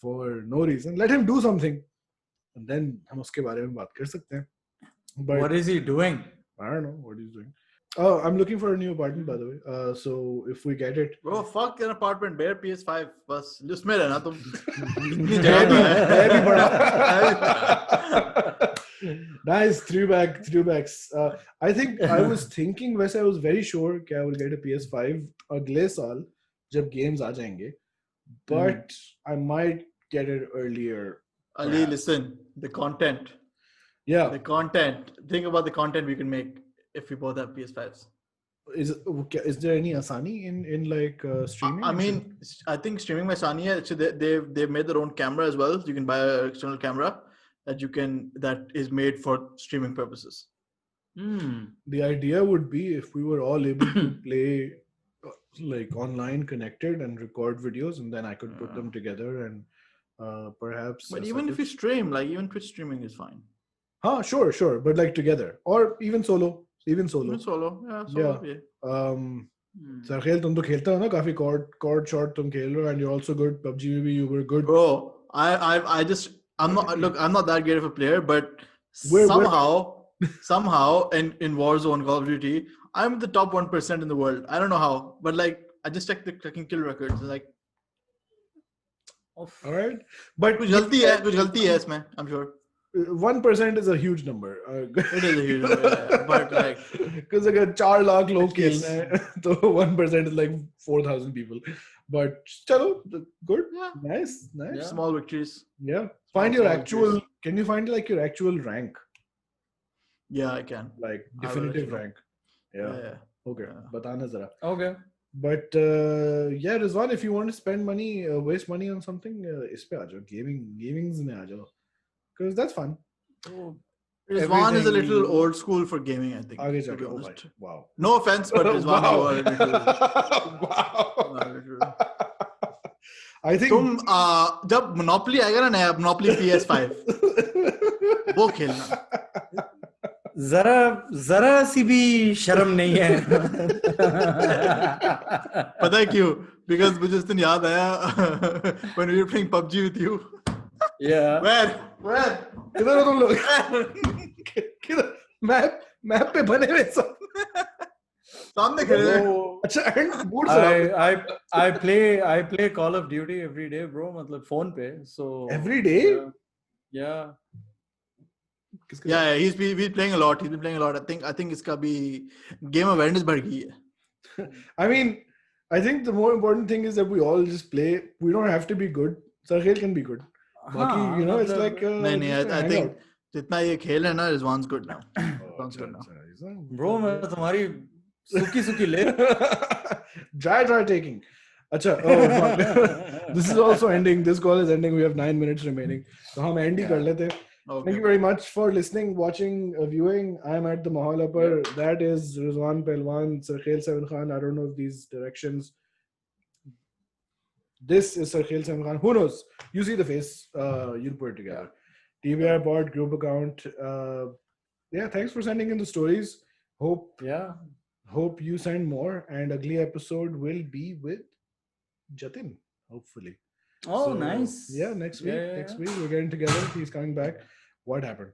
for no reason. Let him do something. And then hum uske bare mein baat kar sakte hain. But what is he doing? I don't know what he's doing. Oh, I'm looking for a new apartment, by the way. So if we get it, bro, fuck an apartment, bare PS5, बस जिसमें रहना तुम. Nice throwbacks. I think I was thinking, वैसे I was very sure कि I will get a PS5 अगले साल जब games आ जाएंगे, but I might get it earlier. Ali, listen, the content. Yeah, the content. Think about the content we can make if we both have PS5s. Is there any asani in like streaming? I mean, I think streaming में आसानी है. So they've made their own camera as well. You can buy an external camera that is made for streaming purposes. The idea would be if we were all able to play like online connected and record videos, and then I could put them together and perhaps. But even if you stream, like even Twitch streaming is fine. Sure, but like together or even solo. Even solo, yeah. Solo, Sarkhel, तुम तो खेलते हो ना काफी chord shot तुम खेल रहे हो, and you're also good. PUBG maybe you were good. Bro, I'm not that great of a player, but somehow in Warzone, Call of Duty, I'm the top 1% in the world. I don't know how, but like I just checked the fucking kill records. Like, all right, but कुछ गलती है इसमें, I'm sure. 1% is a huge number. It is a huge number, but like, because like 4 lakh log खेलना है, so 1% is like 4,000 people. But chalo, good, yeah. nice. Yeah. Small victories. Yeah. Find your all actual. juice. Can you find like your actual rank? Yeah, I can. Like I will let definitive you know. rank. Yeah. Yeah. Okay. Yeah. Batana zara. Okay. But yeah, Rizwan, if you want to spend money, waste money on something, is pe aa jao. Gamings mein aa jao. Because that's fun. Rizwan is a little Everything- old school for gaming, I think. Aage To be jaake, oh honest. bhai. Wow. No offense, but Rizwan, Wow. you are a little. Wow. I think तुम जब Monopoly आएगा ना नया Monopoly PS5 वो खेलना. जरा सी भी शर्म नहीं है. पता है क्यों? Because मुझे उस दिन याद आया when we were playing PUBG with you. Yeah. Where? किधर हो तुम लोग? किधर? मैप पे बने हुए सब. सामने खड़े हैं. अच्छा एंड मूड से I play Call of Duty every day, bro. मतलब phone पे. So every day. Yeah. Yeah, he's been playing a lot. He's been playing a lot. I think इसका भी game awareness बढ़ गई है. I mean, I think the more important thing is that we all just play. We don't have to be good. Sarkhel can be good. Baki, you know, it's like नहीं, just a I think hangout. जितना ये खेल है ना, Rizwan's good now. Oh, Rizwan's good now. Bro, मैं तुम्हारी सुकी ले. Dry taking. Acha, oh fuck. This is also ending. This call is ending. We have 9 minutes remaining. So हम end ही कर लेते. Okay. Thank you very much for listening, watching, viewing. I'm at the Mahal Upper. That is Rizwan Pelwan, Sarkhel Seven Khan. I don't know if these directions. This is Sarkhel Seven Khan. Who knows? You see the face. You'll put it together. TBR bot group account. Yeah, thanks for sending in the stories. Hope you send more. And ugly episode will be with Jatin, hopefully. Oh, So, nice. Yeah, next week. Yeah. Next week we're getting together. He's coming back. What happened?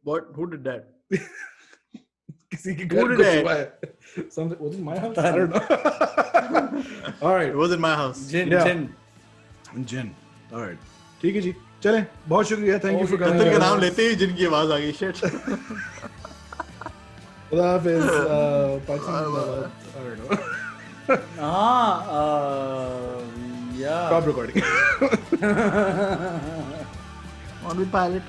What? Who did that? किसी की Who घर did कुछ it? हुआ है. Something was it my house? I don't know. All right. It was in my house. Jin. Jin. All right. ठीक है जी. चलें. बहुत शुक्रिया. Thank you for coming. Jatin का नाम लेते ही जिनकी आवाज आ गई. Shit. खुदा हाफिज. Pakistan जिंदाबाद. I don't know. Yeah. Stop recording. On with pilot.